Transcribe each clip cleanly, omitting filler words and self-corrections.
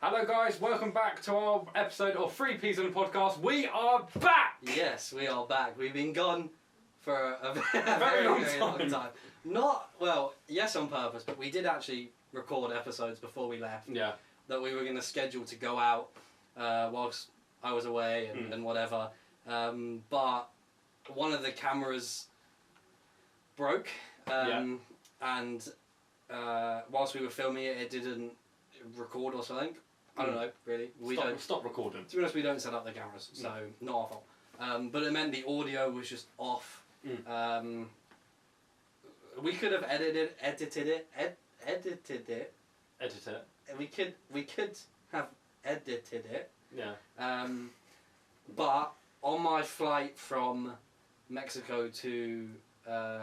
Hello guys, welcome back to our episode of Three Peas in the Podcast. We are back! Yes, we are back. We've been gone for a very long time. Not, well, yes on purpose, but we did actually record episodes before we left. Yeah. That we were going to schedule to go out whilst I was away and whatever. But one of the cameras broke. And whilst we were filming it, it didn't record or something. I don't know, really. Stop recording. To be honest, we don't set up the cameras, so not our fault. But it meant the audio was just off. We could have edited it. We could have edited it. Yeah. But on my flight from Mexico to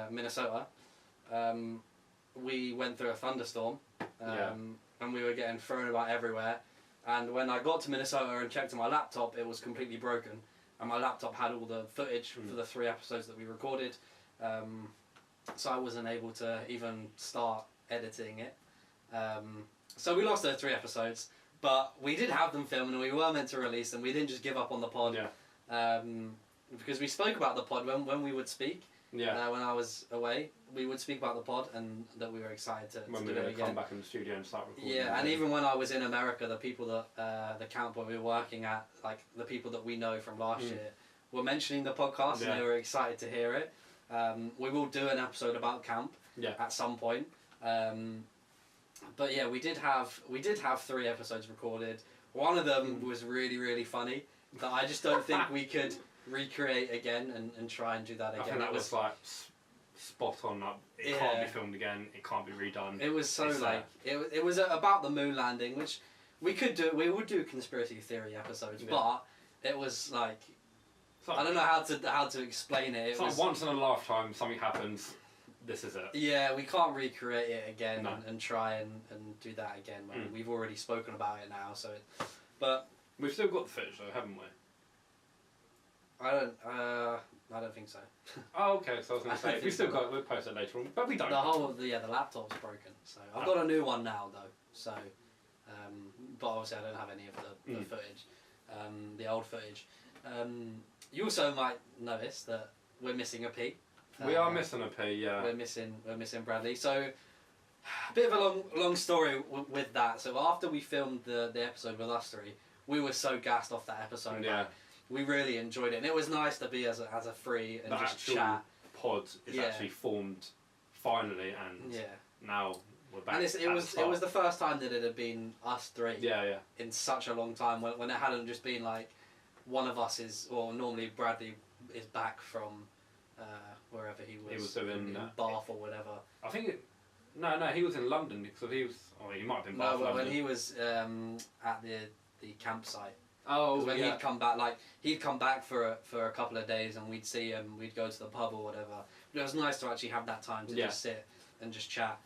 Minnesota, we went through a thunderstorm. And we were getting thrown about everywhere. And when I got to Minnesota and checked on my laptop, it was completely broken. And my laptop had all the footage for the 3 episodes that we recorded. So I wasn't able to even start editing it. So we lost those 3 episodes. But we did have them filmed and we were meant to release them. We didn't just give up on the pod. Yeah. Because we spoke about the pod when we would speak. Yeah. When I was away, we would speak about the pod and that we were excited to do it again. When we were come back in the studio and start recording. Yeah, and even when I was in America, the people that the camp where we were working at, like the people that we know from last year, were mentioning the podcast and they were excited to hear it. We will do an episode about camp at some point. But yeah, we did have 3 episodes recorded. One of them was really, really funny that I just don't think we could recreate again and try and do that again. I think that was like spot on. It can't be filmed again. It can't be redone. It was so it was about the moon landing, which we could do. We would do conspiracy theory episodes, but it was like I don't know how to explain it. It's like once in a lifetime something happens. This is it. Yeah, we can't recreate it again and try and do that again. We've already spoken about it now, but we've still got the footage though, haven't we? I don't think so. Oh, okay. So I was going to say, we still got it. We'll post it later on, but we don't. The laptop's broken. So I've got a new one now though. So, but obviously I don't have any of the footage, the old footage. You also might notice that we're missing a P. We are missing a P. Yeah. We're missing Bradley. So, a bit of a long story with that. So after we filmed the episode with us 3, we were so gassed off that episode. Yeah. We really enjoyed it, and it was nice to be as a free and the just actual chat. Pod is actually formed finally, and now we're back. And it was the first time that it had been us 3. Yeah. In such a long time, when it hadn't just been like one of us is, or normally Bradley is back from wherever he was. He was in Bath or whatever. I think no, he was in London because he was. Oh, he might have been Bath. No, London. when he was at the campsite. Oh, when he'd come back, he'd come back for a couple of days, and we'd see him. We'd go to the pub or whatever. But it was nice to actually have that time to just sit and just chat.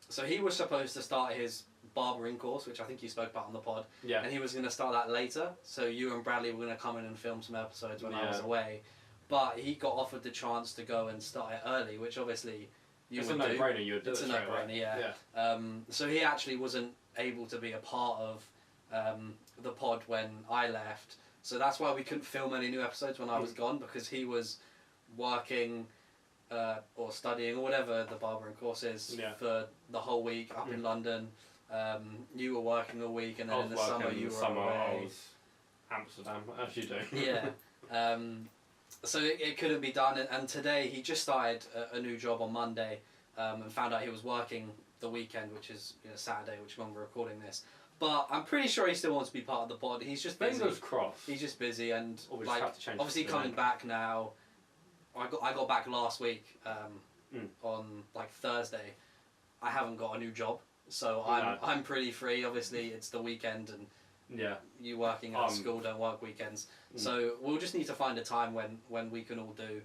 So he was supposed to start his barbering course, which I think you spoke about on the pod. Yeah. And he was going to start that later. So you and Bradley were going to come in and film some episodes when I was away. But he got offered the chance to go and start it early, which obviously it's a no-brainer. You would do it. It's a no-brainer, yeah. So he actually wasn't able to be a part of the pod when I left, so that's why we couldn't film any new episodes when I was gone, because he was working or studying or whatever the barbering course is for the whole week up in London. You were working all week, and then in the summer you were away. I was Amsterdam, as you do. Yeah. So it couldn't be done, and today he just started a new job on Monday, and found out he was working the weekend, which is Saturday, which is when we're recording this. But I'm pretty sure he still wants to be part of the pod. He's just busy. Fingers crossed. He's just busy, and have to change obviously coming back now. I got back last week on Thursday. I haven't got a new job, so I'm pretty free. Obviously, it's the weekend, and you working at school don't work weekends. So we'll just need to find a time when we can all do.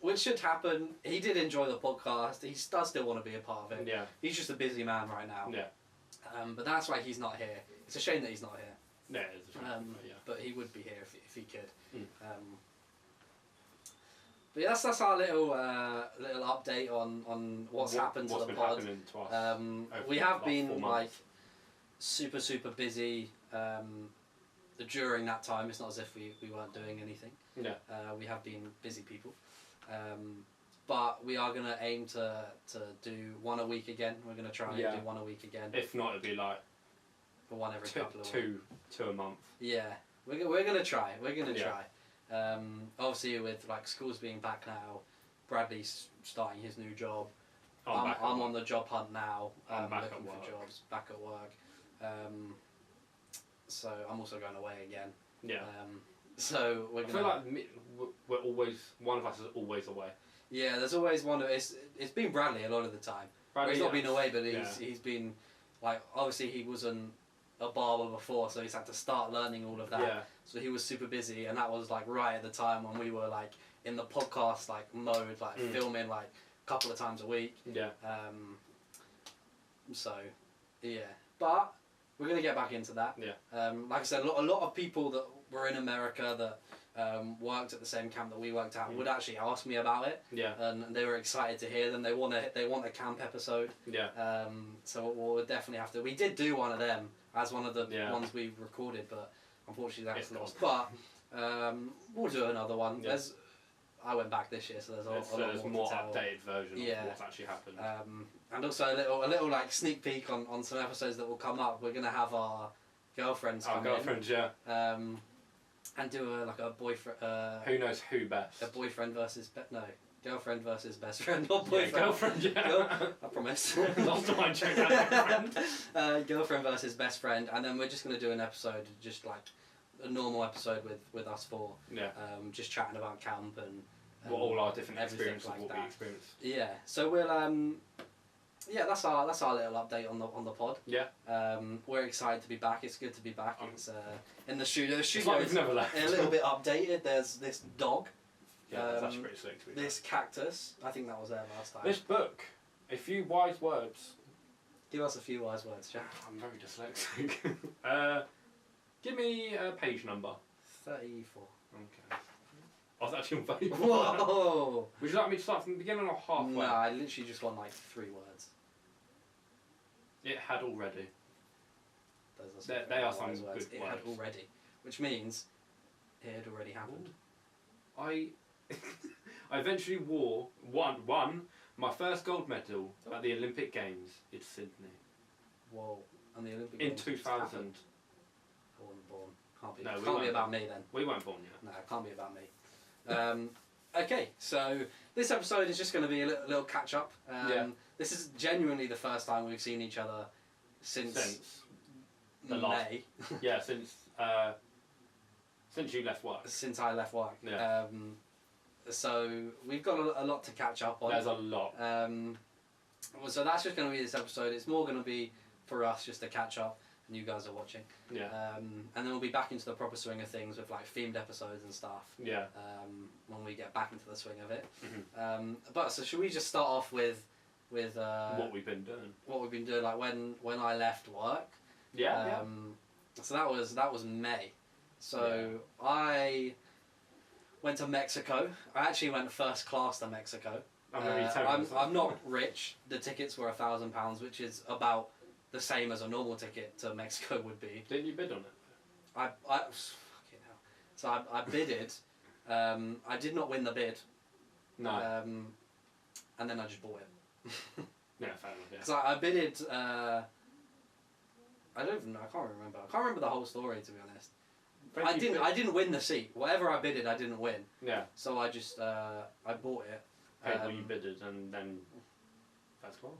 Which should happen. He did enjoy the podcast. He does still want to be a part of it. Yeah. He's just a busy man right now. Yeah. But that's why he's not here. It's a shame that he's not here. Yeah, it is a shame. But he would be here if he could. But yeah, that's our little update on what's happened to the pod. Been happening to us we have been super busy during that time. It's not as if we weren't doing anything. Yeah. We have been busy people. But we are going to aim to do one a week again. We're going to try and do one a week again. If not, it'd be like one every couple of weeks. Two a month. Yeah, we're going to try. We're going to try. Obviously, with like schools being back now, Bradley's starting his new job. I'm on the job hunt now. I'm back looking for jobs, back at work. So I'm also going away again. Yeah. So we're gonna. I feel like one of us is always away. Yeah, there's always one. It's been Bradley a lot of the time. He's not been away, but he's been like, obviously he wasn't a barber before, so he's had to start learning all of that. Yeah. So he was super busy, and that was like right at the time when we were like in the podcast like mode, like filming like a couple of times a week. Yeah. So, yeah, but we're gonna get back into that. Yeah. Like I said, a lot of people that were in America that worked at the same camp that we worked at would actually ask me about it. Yeah. And they were excited to hear them. They want a camp episode. Yeah. So we'll definitely have to. We did do one of them as one of the ones we recorded, but unfortunately that's lost. But we'll do another one. Yeah. I went back this year, so there's a lot more to tell. Updated version of what's actually happened. And also a little like sneak peek on some episodes that will come up. We're gonna have our girlfriends come in. Yeah. And do a boyfriend. Who knows who best? A boyfriend versus girlfriend versus best friend or boyfriend. Yeah, girlfriend. Yeah. I promise. Last time I checked, girlfriend. Girlfriend versus best friend, and then we're just gonna do an episode, just like a normal episode with us four. Yeah. Just chatting about camp and what all our different experiences, like what we experienced. Yeah. So we'll yeah, that's our little update on the pod. Yeah. We're excited to be back. It's good to be back. It's in the studio. The studio is never left. A little bit updated. There's this dog. Yeah, that's actually pretty slick to be This cactus. I think that was there last time. This book. A few wise words. Give us a few wise words, Jack. I'm very dyslexic. Give me a page number. 34. Okay. I was actually on 34. Whoa! Would you like me to start from the beginning or halfway? No, I literally just want like 3 words. It had already. They are some words. good words. It had already, which means it had already happened. I eventually won my first gold medal at the Olympic Games in Sydney. Whoa! And the Olympic in Games 2000. I wasn't born. Can't be about me then. We weren't born yet. No, it can't be about me. Okay, so this episode is just going to be a little catch up. This is genuinely the first time we've seen each other since May. Yeah, since you left work. Since I left work. Yeah. So we've got a lot to catch up on. There's a lot. So that's just going to be this episode. It's more going to be for us just to catch up, and you guys are watching. Yeah. And then we'll be back into the proper swing of things with like themed episodes and stuff. Yeah. When we get back into the swing of it. Mm-hmm. But so should we just start off with what we've been doing? What we've been doing, like when I left work. Yeah. So that was May. So I went to Mexico. I actually went first class to Mexico. I'm not rich. The tickets were £1,000, which is about the same as a normal ticket to Mexico would be. Didn't you bid on it? I fucking hell. So I bidded. I did not win the bid. No. And then I just bought it. Yeah, fair enough. Yeah. So I bidded. I don't even know. I can't remember. I can't remember the whole story, to be honest. I didn't win the seat. Whatever I bidded, I didn't win. Yeah. So I just I bought it. Paid what you bidded and then first class.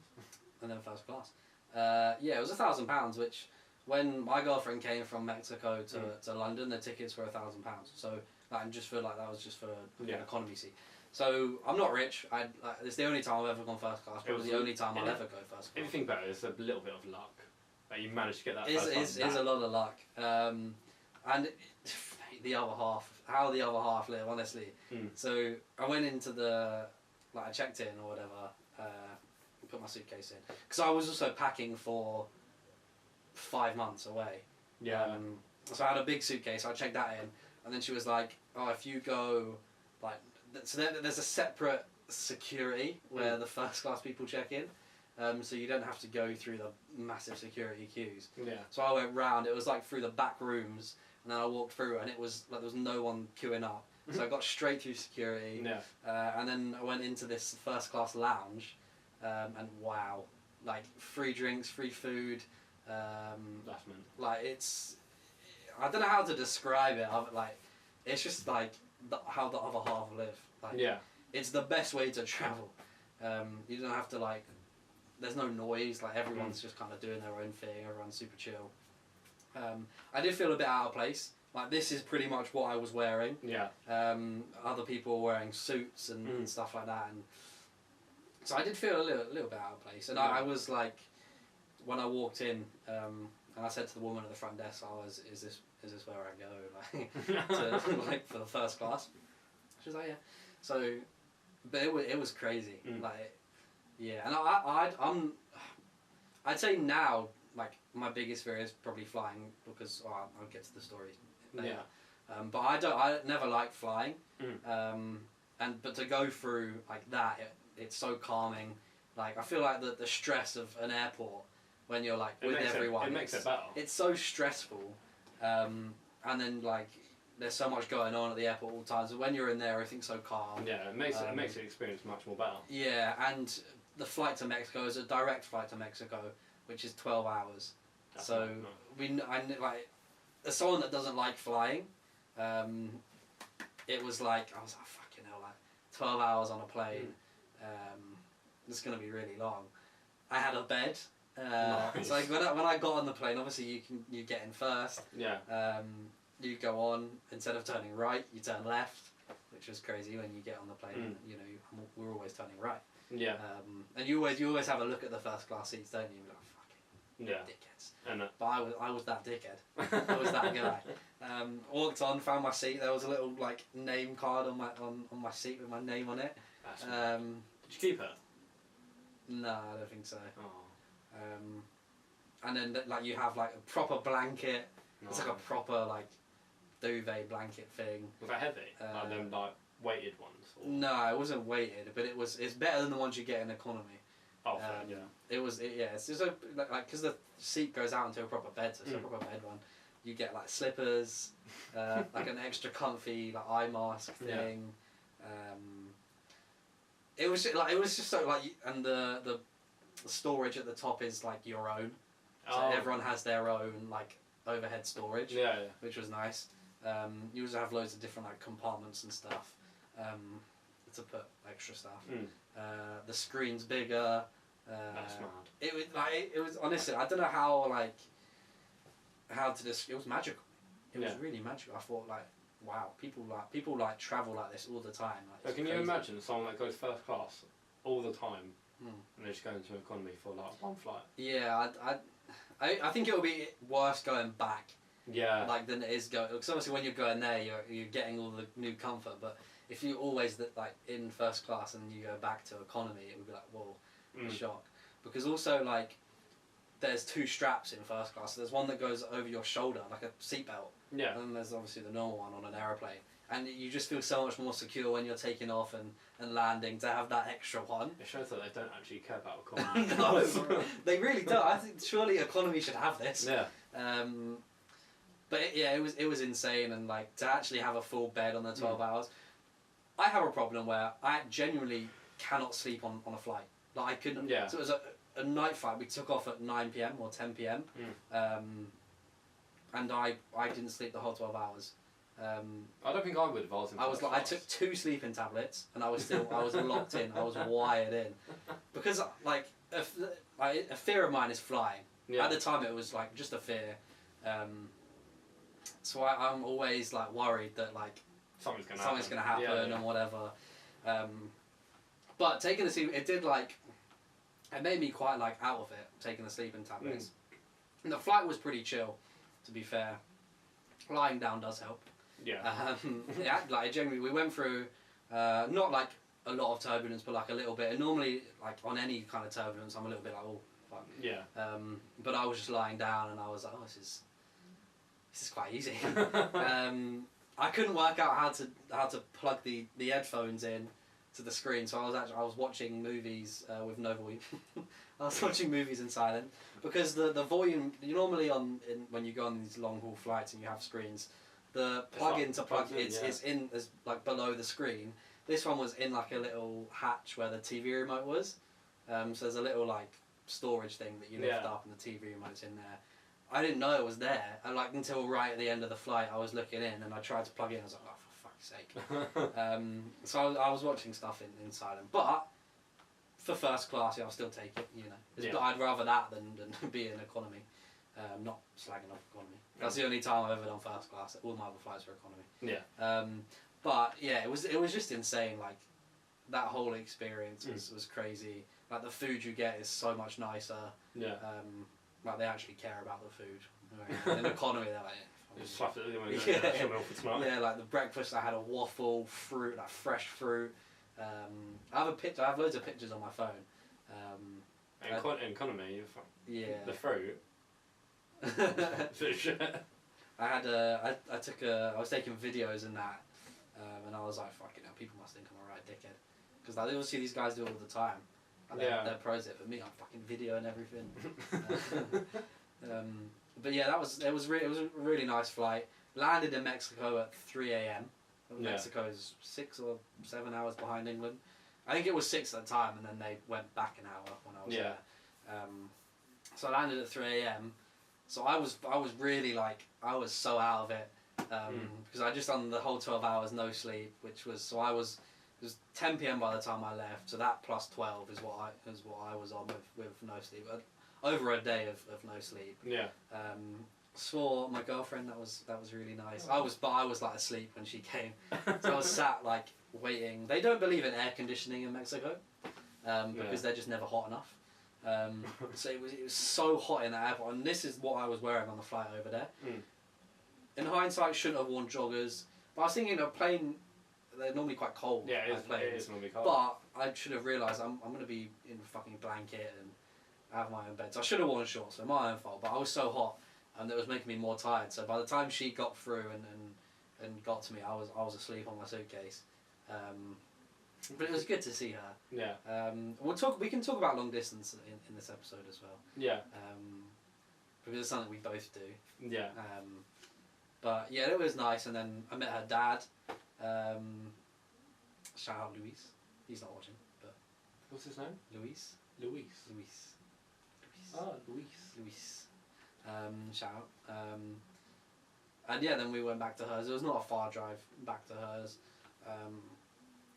And then first class. Yeah, it was £1,000, which when my girlfriend came from Mexico to London, the tickets were £1,000. So I just feel like that was just for an economy seat. So I'm not rich. It's the only time I've ever gone first class. Probably the only time I'll ever go first class. Everything better is a little bit of luck that you managed to get that. Is a lot of luck. And the other half, how the other half live, honestly. So I went into I checked in or whatever, put my suitcase in. Because I was also packing for 5 months away. Yeah. So I had a big suitcase, I checked that in. And then she was like, oh, if you go, so there's a separate security where the first class people check in. so you don't have to go through the massive security queues. Yeah. So I went round. It was like through the back rooms, and then I walked through, and it was like there was no one queuing up. So I got straight through security, Yeah. and then I went into this first class lounge, and wow, like free drinks, free food. That's mint. Like it's, I don't know how to describe it. Like, it's just like how the other half live. Like, Yeah. it's the best way to travel. You don't have to like. There's no noise. Like everyone's just kind of doing their own thing. Everyone's super chill. I did feel a bit out of place. Like this is pretty much what I was wearing. Yeah. Other people were wearing suits and stuff like that, and so I did feel a little bit out of place. And I was like, when I walked in, and I said to the woman at the front desk, "Oh, is this where I go? Like, to, like for the first class?" She was like, "Yeah." So, but it was crazy. Like, yeah, and I'd say now, like my biggest fear is probably flying because I'll get to the story later. Yeah. But I never liked flying. But to go through like that, it's so calming. Like I feel like the stress of an airport when you're like with everyone. It makes it better. It's so stressful, and then like there's so much going on at the airport all the time. So when you're in there, everything's so calm. Yeah, it makes the experience much more better. Yeah, and the flight to Mexico is a direct flight to Mexico, which is 12 hours. That's so like, as someone that doesn't like flying, it was like I was like fucking hell, like 12 hours on a plane. It's gonna be really long. I had a bed. Nice. So like when I got on the plane, obviously you get in first. Yeah. You go on, instead of turning right, you turn left, which was crazy when you get on the plane. You know, we're always turning right. Yeah. And you always have a look at the first class seats, don't you? You're like, fucking dickheads. And But I was that dickhead. I was that guy. Walked on, found my seat. There was a little like name card on my seat with my name on it. That's did you keep it? No, I don't think so. Oh. And then like you have like a proper blanket. Nice. It's like a proper like duvet blanket thing. Was that heavy? Like them like weighted ones? Or? No, it wasn't weighted, but it's better than the ones you get in economy. Oh, fair, yeah. It's just like because the seat goes out into a proper bed, so it's a proper bed one. You get like slippers, like an extra comfy like eye mask thing. It was just so like, and the storage at the top is like your own. So everyone has their own like overhead storage. Yeah. Which was nice. You also have loads of different like compartments and stuff to put extra stuff. The screen's bigger. That's mad. It was honestly, I don't know how to it was magical. It was really magical. I thought like, wow, people travel like this all the time. Like, so can you imagine someone that goes first class all the time and they just go into economy for like one flight? Yeah, I think it'll be worse going back. Yeah. Like than it is going. Because obviously when you're going there, you're getting all the new comfort. But if you're always like in first class and you go back to economy, it would be like, whoa, a shock. Because also like, there's two straps in first class. So there's one that goes over your shoulder like a seatbelt. Yeah. And then there's obviously the normal one on an aeroplane. And you just feel so much more secure when you're taking off and landing to have that extra one. It shows that they don't actually care about economy. No, they really don't. I think surely economy should have this. Yeah. But it was insane, and like to actually have a full bed on the 12 hours. I have a problem where I genuinely cannot sleep on a flight. Like I couldn't. Yeah. So it was a night flight. We took off at 9 p.m. or 10 p.m. And I didn't sleep the whole 12 hours. I don't think I would advise him. I took 2 sleeping tablets, and I was locked in. I was wired in, because like a fear of mine is flying. Yeah. At the time, it was like just a fear. So I'm always like worried that like something's gonna happen and whatever. But taking the sleep, it did like, it made me quite like out of it, taking the sleeping tablets. And the flight was pretty chill, to be fair. Lying down does help. Yeah. Like generally we went through, not like a lot of turbulence, but like a little bit. And normally, like on any kind of turbulence, I'm a little bit like, oh, fuck. Yeah. But I was just lying down, and I was like, oh, this is quite easy. I couldn't work out how to plug the headphones in, to the screen. So I was watching movies with no volume. I was watching movies in silent because the volume normally when you go on these long haul flights and you have screens, the plug-in to plug it's in as like below the screen. This one was in like a little hatch where the TV remote was. So there's a little like storage thing that you lift up and the TV remote's in there. I didn't know it was there, and like until right at the end of the flight, I was looking in and I tried to plug in. I was like, oh, for fuck's sake! So I was watching stuff in silent, but for first class, I'll still take it. You know, I'd rather that than be in economy. Not slagging off economy. That's the only time I've ever done first class. All my other flights were economy. Yeah. But yeah, it was just insane. Like that whole experience was crazy. Like the food you get is so much nicer. Yeah. Like they actually care about the food. In economy, they're like. Just slap it when you yeah, like the breakfast, I had a waffle, fruit, like fresh fruit. I have a picture. I have loads of pictures on my phone. Economy. Yeah. The fruit. I had I was taking videos and that, and I was like, fucking hell, people must think I'm a right dickhead, because like, they will see these guys do it all the time. Like, they're pros at it, but me, I'm fucking video and everything. But yeah, it was a really nice flight. Landed in Mexico at 3 a.m. Mexico's 6 or 7 hours behind England. I think it was 6 at the time, and then they went back an hour when I was there. So I landed at 3 a.m. So I was really like, I was so out of it, because I just done the whole 12 hours no sleep, which was, it was 10 p.m. by the time I left, so that plus 12 is what I was on with no sleep. Over a day of no sleep. Yeah. Saw my girlfriend. That was really nice. I was like asleep when she came. So I was sat like waiting. They don't believe in air conditioning in Mexico, because they're just never hot enough. So it was so hot in the airport, and this is what I was wearing on the flight over there. In hindsight, shouldn't have worn joggers. But I was thinking, a plane, they're normally quite cold. Yeah, it is normally cold. But I should have realised I'm going to be in a fucking blanket and have my own bed. So I should have worn shorts, so my own fault. But I was so hot, and it was making me more tired. So by the time she got through and got to me, I was asleep on my suitcase. But it was good to see her. Yeah. We can talk about long distance in this episode as well. Yeah. Because it's something we both do. Yeah. But yeah, it was nice, and then I met her dad. Shout out Luis. He's not watching, but What's his name? Luis. Oh, Luis. Shout out. And yeah, then we went back to hers. It was not a far drive back to hers.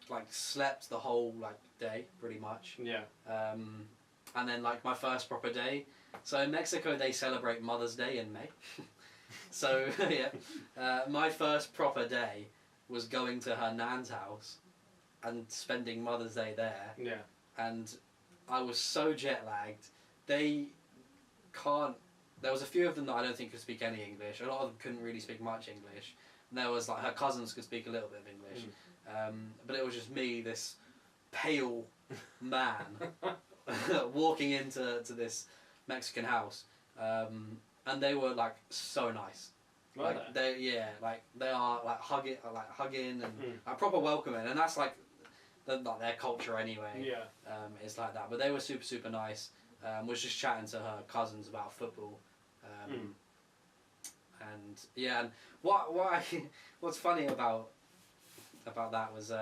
Like slept the whole like day pretty much. Yeah. And then like my first proper day. So in Mexico they celebrate Mother's Day in May. So yeah, my first proper day was going to her nan's house and spending Mother's Day there. Yeah. And I was so jet lagged. They can't. There was a few of them that I don't think could speak any English. A lot of them couldn't really speak much English. And there was like her cousins could speak a little bit of English. But it was just me, this pale man, walking into this Mexican house, and they were like so nice. Like they are like hugging and like proper welcoming, and that's like their culture anyway. Yeah. It's like that, but they were super nice. Was just chatting to her cousins about football, and yeah, and what's funny about that was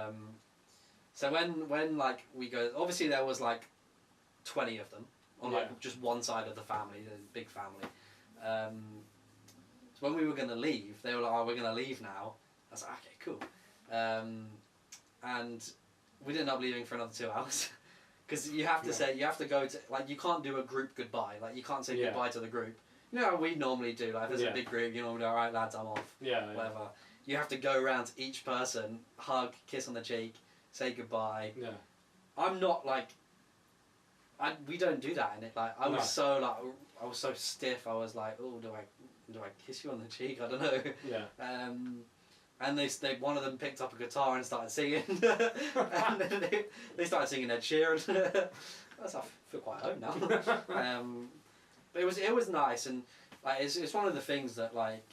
so when like we go, obviously there was like 20 of them on like just one side of the family, the big family. So when we were gonna leave, they were like, "Oh, we're gonna leave now." I was like, "Okay, cool," and we ended up leaving for another 2 hours. Because you have to go to, like, you can't do a group goodbye. Like, you can't say goodbye to the group. You know how we normally do, like, if there's a big group, you normally go, alright lads, I'm off. Yeah. Whatever. You have to go around to each person, hug, kiss on the cheek, say goodbye. Yeah. I'm not, like, we don't do that in it. Like, I was so stiff, I was like, oh, do I kiss you on the cheek? I don't know. Yeah. And one of them picked up a guitar and started singing. And then they started singing Ed Sheeran. I feel quite home now. But it was nice, and like it's one of the things that like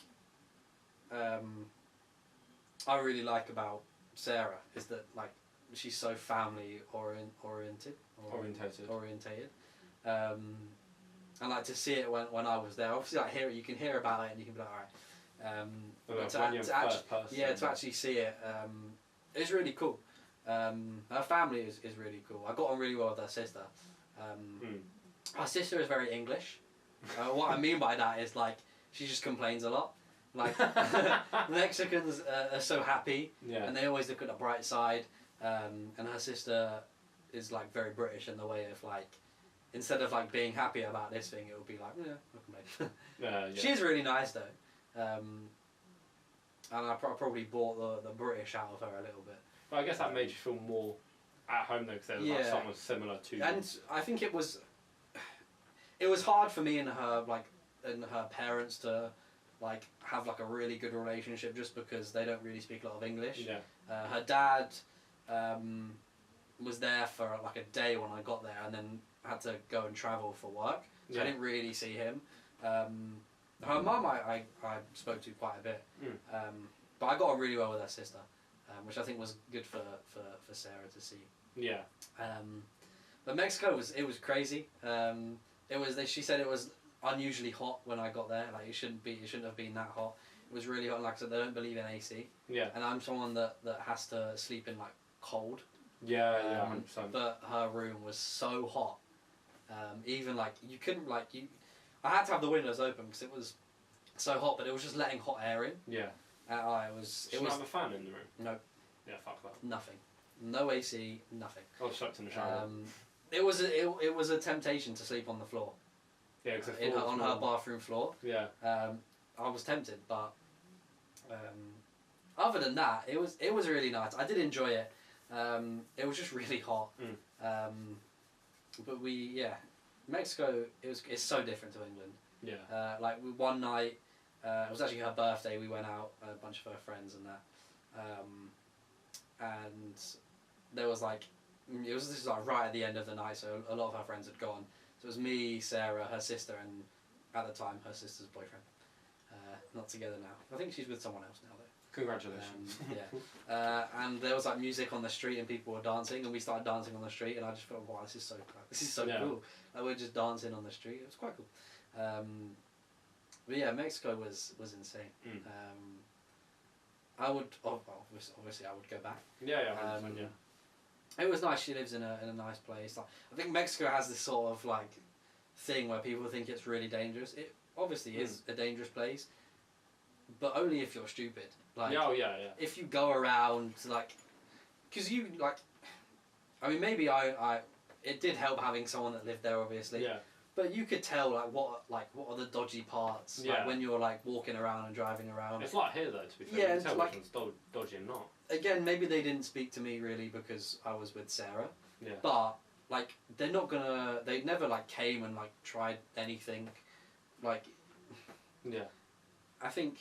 I really like about Sarah is that like she's so family oriented. And like to see it when I was there, obviously like you can hear about it and you can be like, alright. But to actually see it, it's really cool. Her family is really cool. I got on really well with her sister. Her sister is very English. What I mean by that is like she just complains a lot. Like Mexicans are so happy, and they always look at the bright side. And her sister is like very British in the way of like, instead of like being happy about this thing, it would be like, yeah, I'll complain. She's really nice though, and I probably bought the British out of her a little bit. But I guess that made you feel more at home though, because there was like someone similar to you. And I think it was hard for me and her parents to like have like a really good relationship just because they don't really speak a lot of English. Her dad was there for like a day when I got there, and then had to go and travel for work, so I didn't really see him. Her mum I spoke to quite a bit, but I got on really well with her sister, which I think was good for Sarah to see. But Mexico was crazy. She said it was unusually hot when I got there. Like it shouldn't have been that hot. It was really hot. Like I said, they don't believe in AC. And I'm someone that has to sleep in like cold. 100%. But her room was so hot. Even like you couldn't like you. I had to have the windows open because it was so hot, but it was just letting hot air in. It was. Did you have a fan in the room? No. Yeah, fuck that. Nothing. No AC. Nothing. I was stuck in the shower. It was a temptation to sleep on the floor. On her bathroom floor. I was tempted, but other than that, it was really nice. I did enjoy it. It was just really hot. But Mexico. It's so different to England. Like one night, it was actually her birthday. We went out, a bunch of her friends and that, and there was like, this was like right at the end of the night, so a lot of her friends had gone. So it was me, Sarah, her sister, and at the time her sister's boyfriend. Not together now. I think she's with someone else now though. Congratulations. And there was like music on the street and people were dancing, and we started dancing on the street, and I just felt, wow, this is so cool. Like we're just dancing on the street. It was quite cool. But yeah, Mexico was insane. I would obviously I would go back. 100%, It was nice. She lives in a nice place. Like, I think Mexico has this sort of like thing where people think it's really dangerous. It obviously is a dangerous place, but only if you're stupid. Like, if you go around like, because you like, I mean, maybe it did help having someone that lived there, obviously. But you could tell like what are the dodgy parts like when you're like walking around and driving around. It's like here though, to be fair. You can tell which one's dodgy and not. Again, maybe they didn't speak to me really because I was with Sarah. But like they never like came and like tried anything, like. I think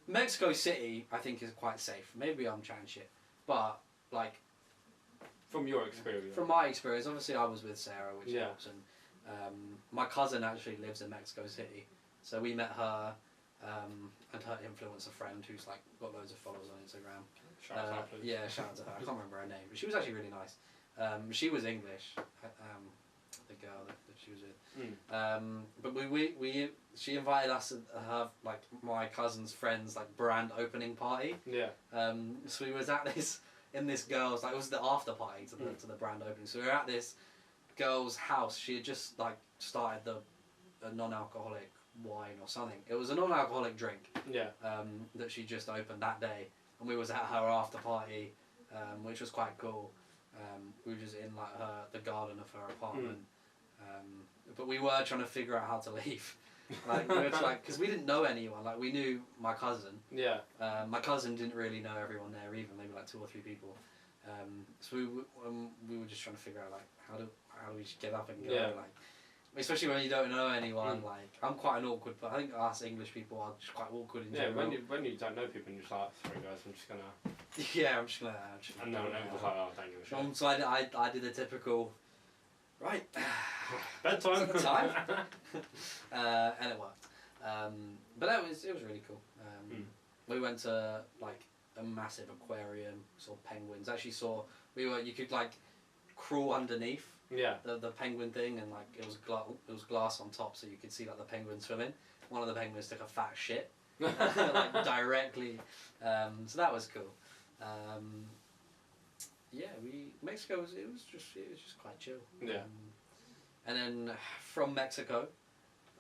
Mexico City I think is quite safe. Maybe I'm chatting shit, but like. From your experience. From my experience, obviously I was with Sarah, which helps, and my cousin actually lives in Mexico City, so we met her and her influencer friend who's like got loads of followers on Instagram. Shout out to her. Shout out to her. I can't remember her name, but she was actually really nice. She was English, the girl that she was with. But she invited us to have like my cousin's friend's like brand opening party. So we was at this girl's, like it was the after party to the brand opening. So we were at this girl's house. She had just like started a non-alcoholic wine or something. It was a non-alcoholic drink. That she just opened that day, and we was at her after party, which was quite cool. We were just in like the garden of her apartment, but we were trying to figure out how to leave. Like we were like, because we didn't know anyone. Like we knew my cousin. My cousin didn't really know everyone there either. Maybe like 2 or 3 people. So we were just trying to figure out like how do we just get up and go. Like, especially when you don't know anyone. Like I'm quite an awkward, but I think us English people are just quite awkward in general. When you don't know people and you're just like, sorry guys, I'm just gonna. I'm just gonna. And no, just like, oh, thank you. So I did the typical. Right. Bedtime. Time. And it worked. But it was really cool. We went to like a massive aquarium, saw penguins. Actually saw you could like crawl underneath Yeah. the penguin thing, and like it was glass on top, so you could see like the penguin swimming. One of the penguins took a fat shit like directly, so that was cool. Yeah, Mexico was just quite chill. Yeah. And then from Mexico,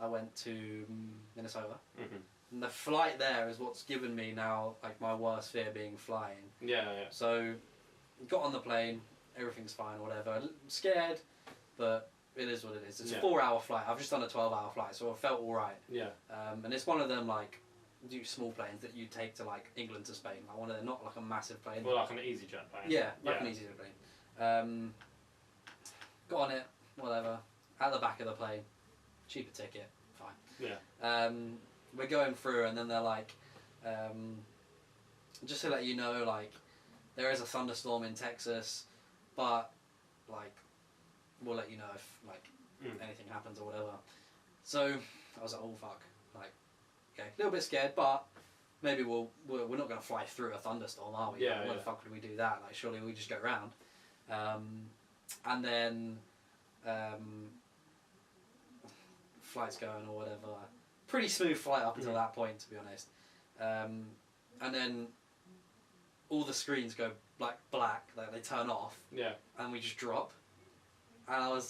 I went to Minnesota. Mhm. And the flight there is what's given me now like my worst fear being flying. Yeah. Yeah. So, got on the plane, everything's fine, whatever. Scared, but it is what it is. It's a 4-hour flight. I've just done a 12-hour flight, so it felt alright. Yeah. And it's one of them like small planes that you take to like England to Spain. Like one of them, not like a massive plane. Well, like an EasyJet plane. Yeah, like an EasyJet plane. Got on it, whatever. At the back of the plane, cheaper ticket, fine. Yeah. We're going through, and then they're like, just to let you know, like, there is a thunderstorm in Texas, but like, we'll let you know if like anything happens or whatever. So I was like, oh fuck, like, okay, a little bit scared, but maybe we're not gonna fly through a thunderstorm, are we? Yeah. Like, why the fuck would we do that? Like, surely we just go round. And then flight's going or whatever. Pretty smooth flight up until that point, to be honest. And then all the screens go like black, like they turn off. Yeah. And we just drop. And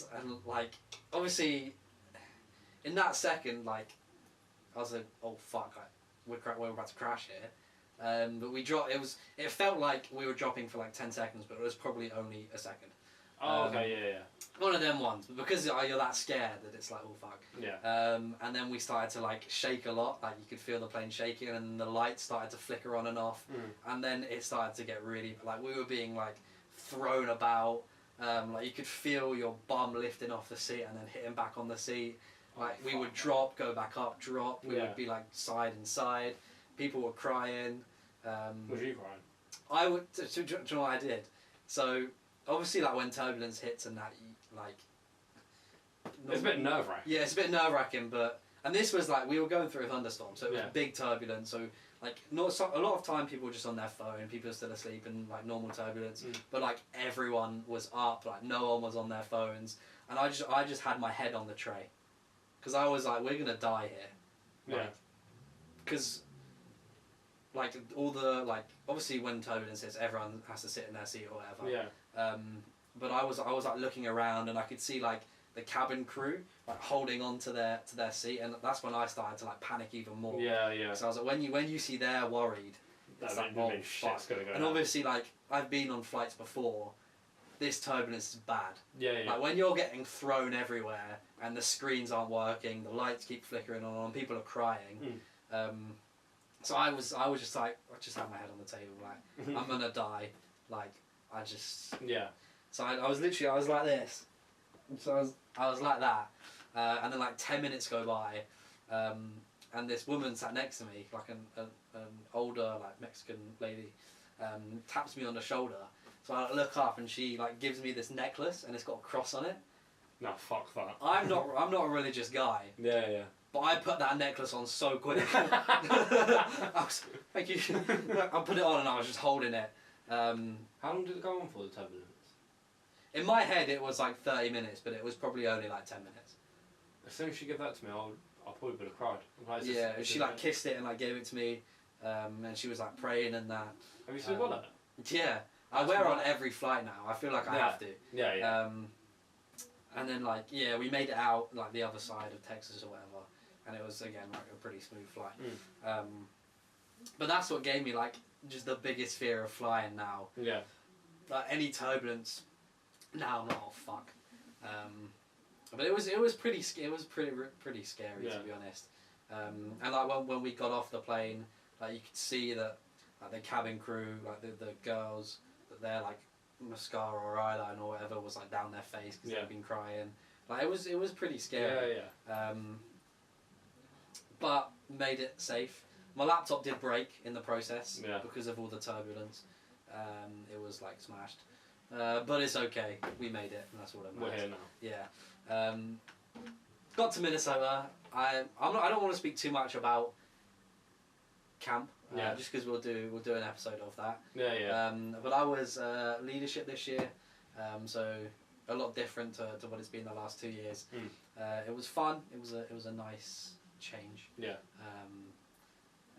like, obviously, in that second, like, I was like, oh fuck, like, we're about to crash here. But we dropped. It felt like we were dropping for like 10 seconds, but it was probably only a second. Oh, okay, yeah. One of them ones, but because you're that scared that it's like, oh fuck. Yeah. And then we started to like shake a lot, like you could feel the plane shaking, and the lights started to flicker on and off, and then it started to get really, like, we were being like thrown about, like you could feel your bum lifting off the seat and then hitting back on the seat. Like we would drop, go back up, drop. We would be like side and side. People were crying. Was you crying? I would. Do you know what I did? So obviously, like when turbulence hits and that, like. It's a bit nerve wracking. Yeah, it's a bit nerve wracking, and this was like we were going through a thunderstorm, so it was big turbulence. So like a lot of time people were just on their phone, people were still asleep, and like normal turbulence. But like everyone was up, like no one was on their phones, and I just had my head on the tray, because I was like, we're gonna die here. Yeah. Because like all the like obviously when turbulence hits, everyone has to sit in their seat or whatever. Yeah. But I was like looking around, and I could see like the cabin crew like holding on to their seat, and that's when I started to like panic even more. Yeah. So I was like, when you see they're worried, it's like, oh fuck. And obviously, like I've been on flights before, this turbulence is bad. Yeah. Like when you're getting thrown everywhere and the screens aren't working, the lights keep flickering on, people are crying. So I was just like, I just had my head on the table, like I'm gonna die. Like I just. Yeah. So I was like this. So I was like that, and then like 10 minutes go by, and this woman sat next to me, like an older like Mexican lady, taps me on the shoulder. So I look up, and she like gives me this necklace, and it's got a cross on it. No, fuck that. I'm not a religious guy. Yeah. But I put that necklace on so quick. Thank you. I put it on, and I was just holding it. How long did it go on for, the turbulence? In my head, it was like 30 minutes, but it was probably only like 10 minutes. As soon as she gave that to me, I probably would have cried. Like, She like kissed it and like gave it to me, and she was like praying and that. Have you still got it? Yeah, I wear it on every flight now. I feel like I have to. Yeah. And then like we made it out like the other side of Texas or whatever, and it was again like a pretty smooth flight. But that's what gave me like just the biggest fear of flying now. Yeah. Like any turbulence. Now I'm like, oh fuck. But it was pretty scary to be honest. And like when we got off the plane, like you could see that like the cabin crew, like the girls, that their like mascara or eyeliner or whatever was like down their face because they'd been crying. Like it was pretty scary. Yeah. But made it safe. My laptop did break in the process because of all the turbulence. It was like smashed. But it's okay. We made it, and that's what it matters. We're here now. Yeah. Got to Minnesota. I don't want to speak too much about camp. Yeah. Just because we'll do an episode of that. Yeah. But I was leadership this year, so a lot different to what it's been the last 2 years. It was fun. It was a nice change. Yeah.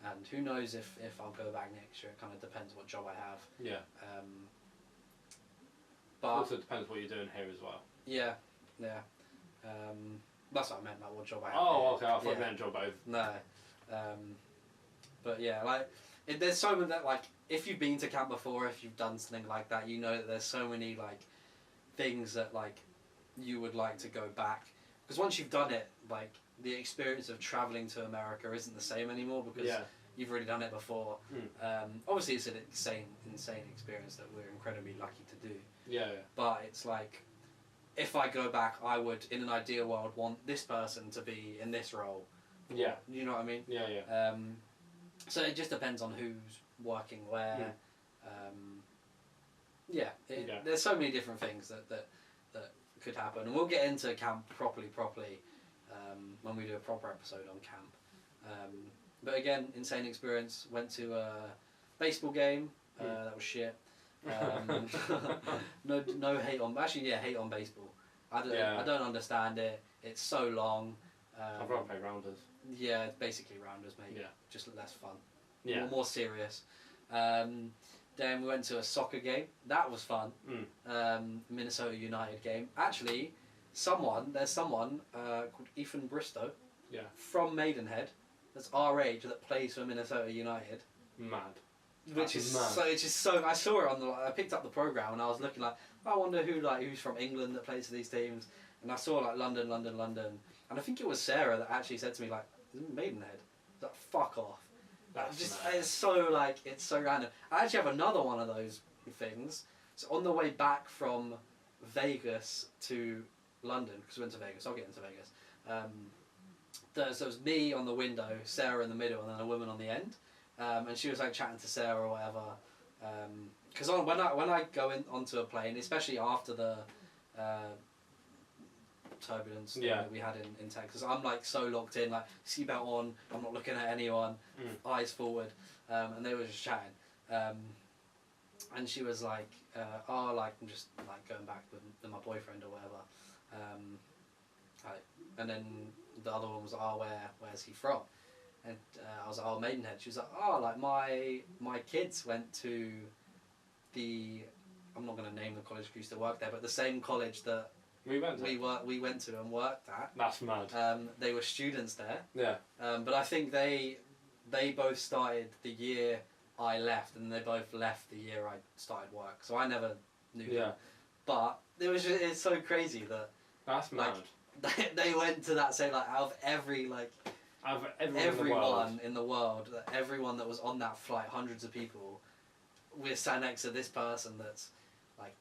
And who knows if I'll go back next year. It kind of depends what job I have. Yeah. But Also depends what you're doing here as well. yeah. That's what I meant, like what job I have. Oh, here. okay. I thought you Yeah. meant job both. No. But yeah, like there's so many that, like, if you've been to camp before, if you've done something like that, you know that there's so many like things that like you would like to go back, because once you've done it, like the experience of traveling to America isn't the same anymore because Yeah. you've already done it before. Obviously, it's an insane experience that we're incredibly lucky to do. Yeah. But it's like, if I go back, I would, in an ideal world, want this person to be in this role. Yeah. You know what I mean? Yeah. So it just depends on who's working where. There's so many different things that could happen, and we'll get into camp properly when we do a proper episode on camp. But again, insane experience. Went to a baseball game. That was shit. No hate on. Actually, yeah, hate on baseball. I don't understand it. It's so long. I'd rather play rounders. Yeah, it's basically rounders, mate. Yeah. Just less fun. Yeah. More serious. Then we went to a soccer game. That was fun. Minnesota United game. Actually, there's someone called Ethan Bristow. Yeah. From Maidenhead, that's our age, that plays for Minnesota United. Mad. Which is so. I saw it I picked up the program and I was looking like, I wonder who's from England that plays for these teams, and I saw like London, and I think it was Sarah that actually said to me like, isn't it Maidenhead? I was like, fuck off. It's so random. I actually have another one of those things. So on the way back from Vegas to London, because we went to Vegas, I'll get into Vegas. So it was me on the window, Sarah in the middle, and then a woman on the end. And she was like chatting to Sarah or whatever. Because when I go onto a plane, especially after the turbulence that we had in Texas, I'm like so locked in, like seatbelt on, I'm not looking at anyone, eyes forward, and they were just chatting. And she was like, I'm just like going back with my boyfriend or whatever. And then the other one was like, where's he from? And I was like, Maidenhead. She was like, my kids went to I'm not going to name the college because I used to work there, but the same college that we went to and worked at. That's mad. They were students there. Yeah. But I think they both started the year I left, and they both left the year I started work. So I never knew them. But it's so crazy that that's mad. They went to that same, like, out of everyone in the world, everyone that was on that flight, hundreds of people, we're sat next to this person that's like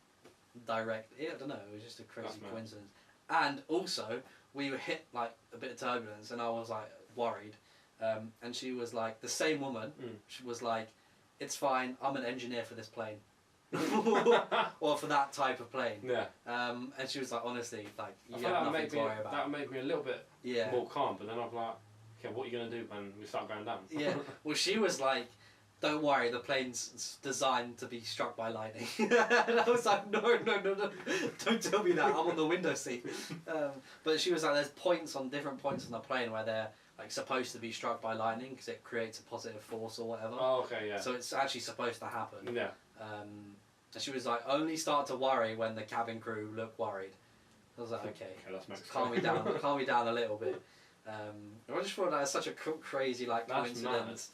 direct. I don't know. It was just a crazy coincidence. And also, we were hit like a bit of turbulence, and I was like worried. And she was like, the same woman. She was like, "It's fine. I'm an engineer for this plane." Or for that type of plane. Yeah. And she was like, honestly, like, you have nothing to worry about. That would make me a little bit more calm, but then I'm like, okay, what are you going to do when we start going down? Yeah. Well, she was like, don't worry, the plane's designed to be struck by lightning. And I was like, no, don't tell me that, I'm on the window seat. But she was like, there's different points on the plane where they're like supposed to be struck by lightning because it creates a positive force or whatever. Oh, okay, yeah. So it's actually supposed to happen. Yeah. And she was like, only start to worry when the cabin crew look worried. I was like, okay, calm me down a little bit. I just thought that was such a crazy like coincidence.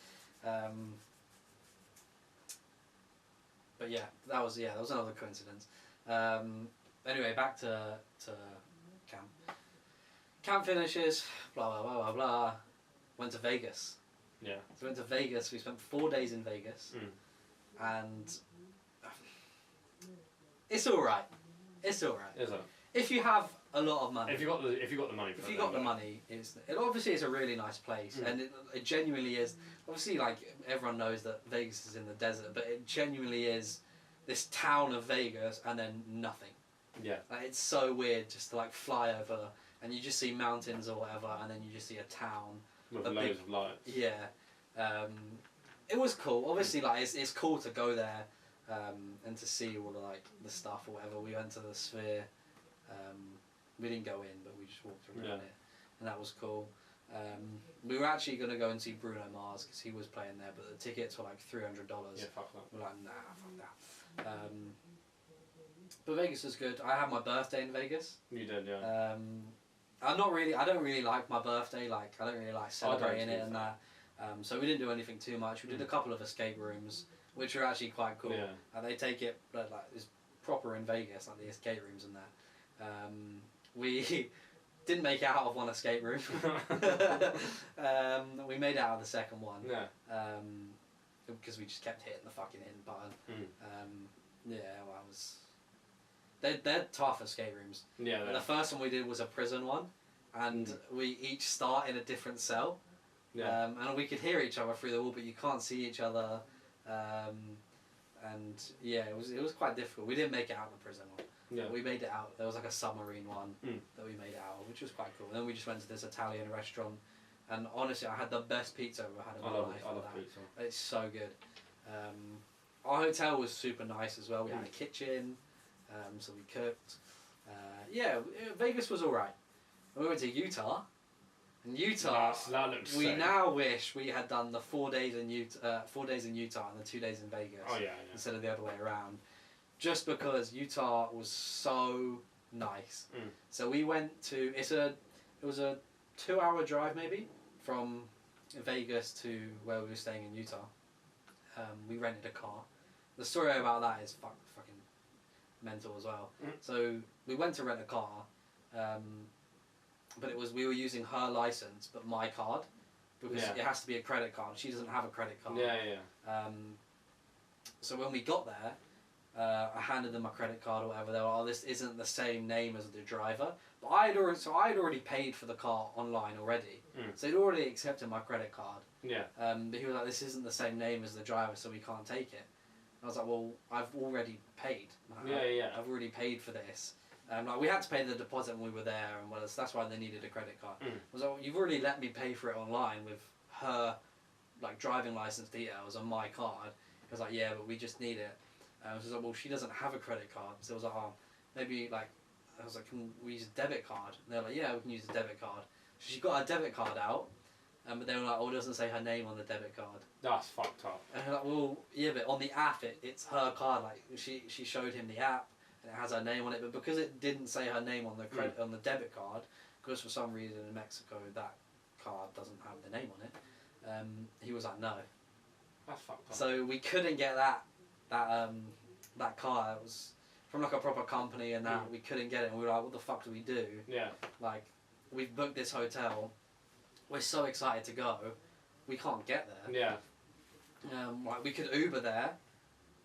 But yeah, that was another coincidence. Anyway, back to camp. Camp finishes, blah blah blah blah blah. Went to Vegas. Yeah. So we went to Vegas. We spent 4 days in Vegas, and it's all right. It's all right. Is it? If you have a lot of money. If you got the money. If you got the money, it obviously is a really nice place, and it genuinely is. Obviously, like everyone knows that Vegas is in the desert, but it genuinely is this town of Vegas and then nothing. Yeah. Like, it's so weird just to like fly over and you just see mountains or whatever, and then you just see a town with loads of lights. Yeah. It was cool. Obviously, like it's cool to go there, and to see all the like the stuff or whatever. We went to the Sphere. We didn't go in, but we just walked around it, and that was cool. We were actually gonna go and see Bruno Mars because he was playing there, but the tickets were like $300. Yeah, fuck that. We're like, nah, fuck that. But Vegas was good. I had my birthday in Vegas. You did, yeah. I don't really like my birthday. Like, I don't really like celebrating it and that. So we didn't do anything too much. We did a couple of escape rooms, which are actually quite cool. Yeah. And they take it like it's proper in Vegas, like the escape rooms and that. We didn't make it out of one escape room. We made it out of the second one. Yeah. Because we just kept hitting the fucking hidden button. Mm. Yeah, well, I was. They're tough escape rooms. Yeah. The first one we did was a prison one, and we each start in a different cell. Yeah. And we could hear each other through the wall, but you can't see each other. And yeah, it was quite difficult. We didn't make it out of the prison one. Yeah. We made it out. There was like a submarine one Mm. that we made it out of, which was quite cool. And then we just went to this Italian restaurant, and honestly, I had the best pizza I've ever had in my life. I love pizza. It's so good. Our hotel was super nice as well. We had a kitchen, so we cooked. Vegas was alright. We went to Utah. In Utah, That looks we sick. now wish we had done the 4 days in Utah, and the 2 days in Vegas, Oh, yeah. instead of the other way around. Just because Utah was so nice. Mm. So we went to it was a 2-hour drive maybe from Vegas to where we were staying in Utah. We rented a car. The story about that is fucking mental as well. Mm. So we went to rent a car, but we were using her license but my card because Yeah. it has to be a credit card. She doesn't have a credit card. Yeah. So when we got there, I handed them my credit card or whatever. They were, oh, this isn't the same name as the driver. But I had already paid for the car online already. Mm. So they'd already accepted my credit card. Yeah. But he was like, this isn't the same name as the driver, so we can't take it. And I was like, well, I've already paid. I've already paid for this. We had to pay the deposit when we were there, and that's why they needed a credit card. Mm. I was like, well, you've already let me pay for it online with her, like, driving license details on my card. I was like, yeah, but we just need it. I was like, well, she doesn't have a credit card. So I was like, oh, maybe, like, I was like, can we use a debit card? And they're like, yeah, we can use a debit card. So she got a debit card out, but they were like, oh, it doesn't say her name on the debit card. That's fucked up. And I'm like, well, yeah, but on the app, it's her card. Like, she showed him the app, and it has her name on it. But because it didn't say her name on the on the debit card, because for some reason in Mexico that card doesn't have the name on it, he was like, no. That's fucked up. So we couldn't get that car. It was from like a proper company, and that we couldn't get it. And we were like, what the fuck do we do? Yeah. Like, we've booked this hotel. We're so excited to go. We can't get there. Yeah. Like, we could Uber there.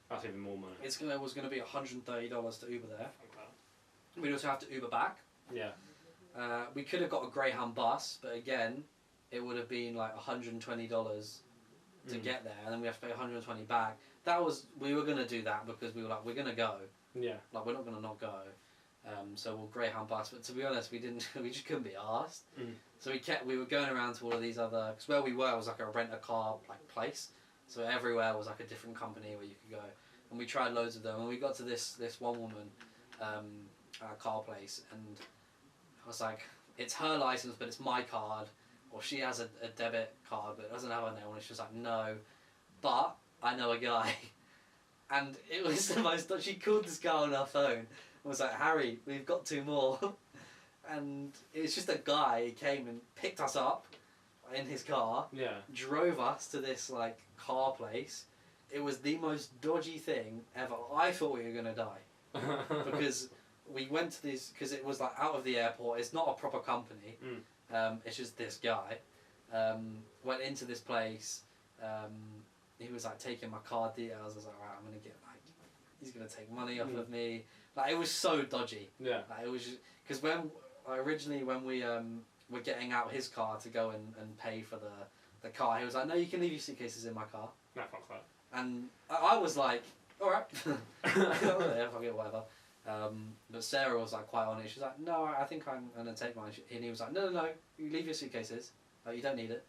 That's even more money. It was going to be $130 to Uber there. Fuck that. We'd also have to Uber back. Yeah. We could have got a Greyhound bus, but again, it would have been like $120 to get there, and then we have to pay $120 back. We were going to do that because we were like, we're going to go. Yeah. Like, we're not going to not go. So we'll Greyhound bus, but to be honest, we just couldn't be arsed. Mm. So we were going around to all of these other, because where we were was like a rent-a-car like place. So everywhere was like a different company where you could go. And we tried loads of them, and we got to this one woman at a car place, and I was like, it's her license, but it's my card. Or she has a debit card, but it doesn't have her name on it. She was like, no, but I know a guy. And it was the most, she called this guy on her phone and was like, Harry, we've got 2 more. And it's just a guy, he came and picked us up in his car, Yeah. drove us to this like car place. It was the most dodgy thing ever. I thought we were going to die. Because we went to this, because it was like out of the airport, it's not a proper company. It's just this guy. Went into this place. He was like taking my card details. I was like, right, I'm gonna get like, he's gonna take money off of me. Like, it was so dodgy. Yeah. Like, it was just because when we were getting out his car to go and pay for the car, he was like, no, you can leave your suitcases in my car. No, fuck that. And I was like, all right, yeah, fuck it, whatever. But Sarah was like quite on it. She was like, no, I think I'm gonna take mine. And he was like, no, you leave your suitcases. Like, you don't need it.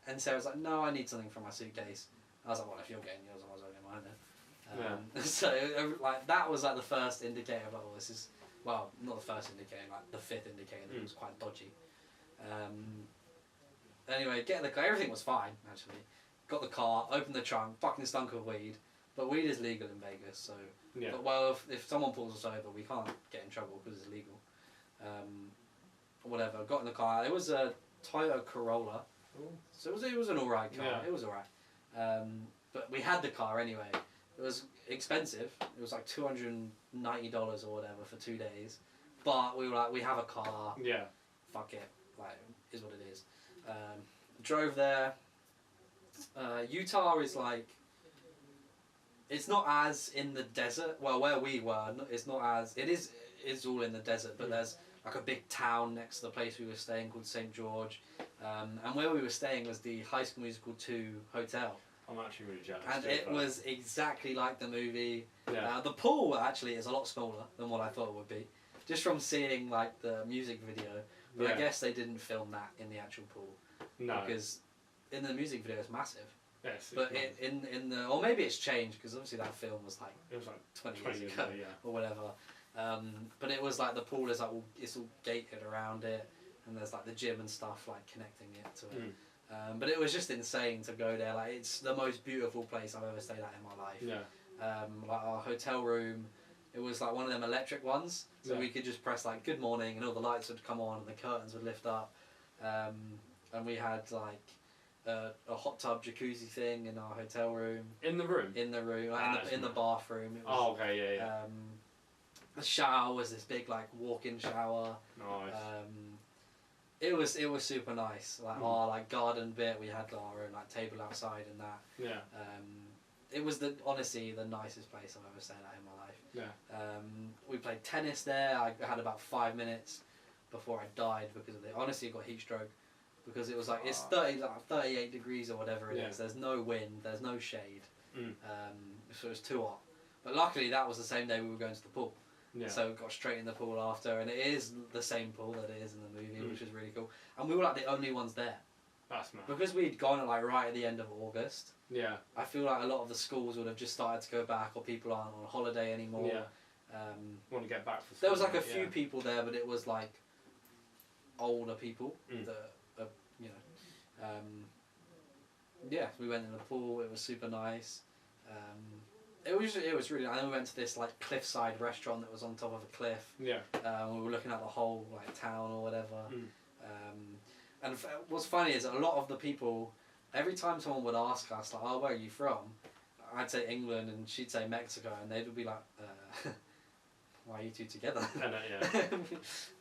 And Sarah was like, no, I need something from my suitcase. I was like, well, if you're getting yours, I was only mine then. So like that was like the first indicator of, oh, this is, well, not the first indicator, like the fifth indicator that it was quite dodgy. Anyway, getting the car, everything was fine actually. Got the car, opened the trunk, fucking stunk of weed. But weed is legal in Vegas, so. Yeah. But well, if someone pulls us over, we can't get in trouble because it's legal. Whatever. Got in the car. It was a Toyota Corolla, so it was an alright car. Yeah. It was alright. But we had the car anyway. It was expensive. It was like $290 or whatever for 2 days. But we were like, we have a car. Yeah. Fuck it. Like, is what it is. Drove there. Utah is like, it's not as in the desert. Well, where we were, it's not as, it's all in the desert, but there's like a big town next to the place we were staying called St. George. And where we were staying was the High School Musical 2 hotel. I'm actually really jealous. And it was exactly like the movie. Yeah. The pool actually is a lot smaller than what I thought it would be. Just from seeing like the music video. But I guess they didn't film that in the actual pool. No. Because in the music video it's massive. Yes. But in the, or maybe it's changed because obviously that film was like it was like 20 years ago yeah. or whatever. But it was like the pool is like it's all gated around it, and there's like the gym and stuff like connecting it to it. But it was just insane to go there. Like it's the most beautiful place I've ever stayed at in my life. Yeah. Like our hotel room, it was like one of them electric ones, so we could just press like good morning and all the lights would come on and the curtains would lift up. And we had like a hot tub jacuzzi thing in our hotel room. In the room? In the room, like in the bathroom. It was, oh, okay, yeah. The shower was this big like walk-in shower. Nice. It was super nice. Like our like garden bit, we had our own like table outside and that. Yeah. It was honestly the nicest place I've ever stayed at in my life. Yeah. We played tennis there. I had about 5 minutes before I died because of it. Honestly, I got heat stroke because it was like it's 38 degrees or whatever it is. There's no wind. There's no shade. So it was too hot. But luckily, that was the same day we were going to the pool. Yeah. So we got straight in the pool after, and it is the same pool that it is in the movie, which is really cool. And we were like the only ones there. That's mad. Because we'd gone at like right at the end of August. Yeah. I feel like a lot of the schools would have just started to go back, or people aren't on holiday anymore. Yeah. Want to get back for. There was like a few people there, but it was like older people that you know. Yeah, we went in the pool. It was super nice. It was really nice. And then we went to this like cliffside restaurant that was on top of a cliff. Yeah. We were looking at the whole like town or whatever. And what's funny is that a lot of the people, every time someone would ask us like, "Oh, where are you from?" I'd say England, and she'd say Mexico, and they would be like, "Why are you two together?" Yeah.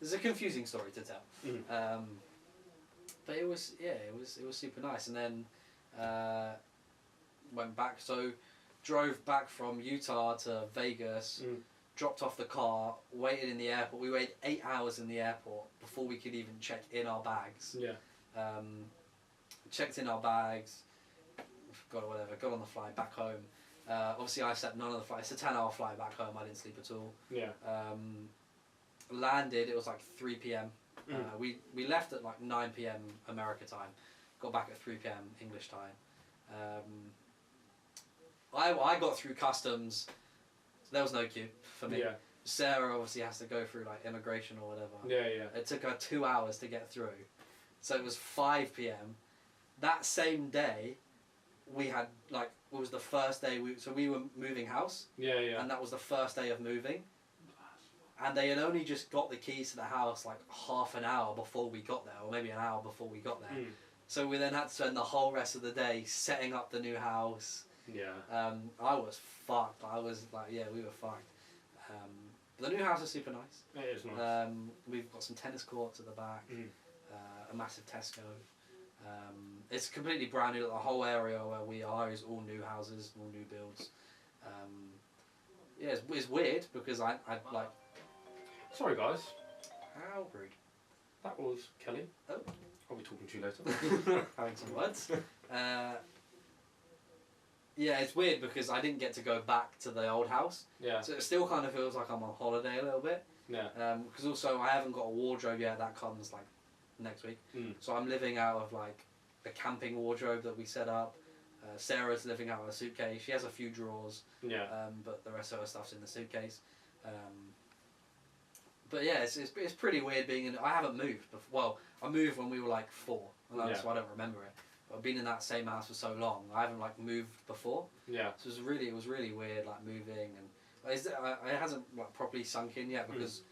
There's a confusing story to tell. But it was super nice, and then went back. So drove back from Utah to Vegas. Dropped off the car, waited in the airport. We waited 8 hours in the airport before we could even check in our bags. Yeah. Checked in our bags, got on the flight back home. Obviously I slept none of the flight. It's a 10-hour flight back home. I didn't sleep at all. Yeah. Landed, it was like 3 p.m. We left at like 9 p.m. America time. Got back at 3 p.m. English time. I got through customs. There was no queue for me. Yeah. Sarah obviously has to go through like immigration or whatever. Yeah. It took her 2 hours to get through. So it was 5 p.m. That same day, we had like, it was the first day, we were moving house. Yeah. And that was the first day of moving. And they had only just got the keys to the house like half an hour before we got there, or maybe an hour before we got there. So we then had to spend the whole rest of the day setting up the new house. Yeah. I was fucked. I was like, yeah, we were fucked. The new house is super nice. It is nice. We've got some tennis courts at the back, a massive Tesco. It's completely brand new. The whole area where we are is all new houses, all new builds. Yeah, it's weird because I like. Sorry, guys. How rude. That was Kelly. Oh. I'll be talking to you later. Having some words. Yeah, it's weird because I didn't get to go back to the old house. Yeah. So it still kind of feels like I'm on holiday a little bit. Yeah. Because also I haven't got a wardrobe yet. That comes like next week. So I'm living out of like a camping wardrobe that we set up. Sarah's living out of a suitcase. She has a few drawers, Yeah. but the rest of her stuff's in the suitcase. But yeah, it's pretty weird being in. I haven't moved before. Well, I moved when we were like 4, and that's why I don't remember it. But I've been in that same house for so long. I haven't like moved before. Yeah. So it was really weird like moving, and it hasn't like properly sunk in yet because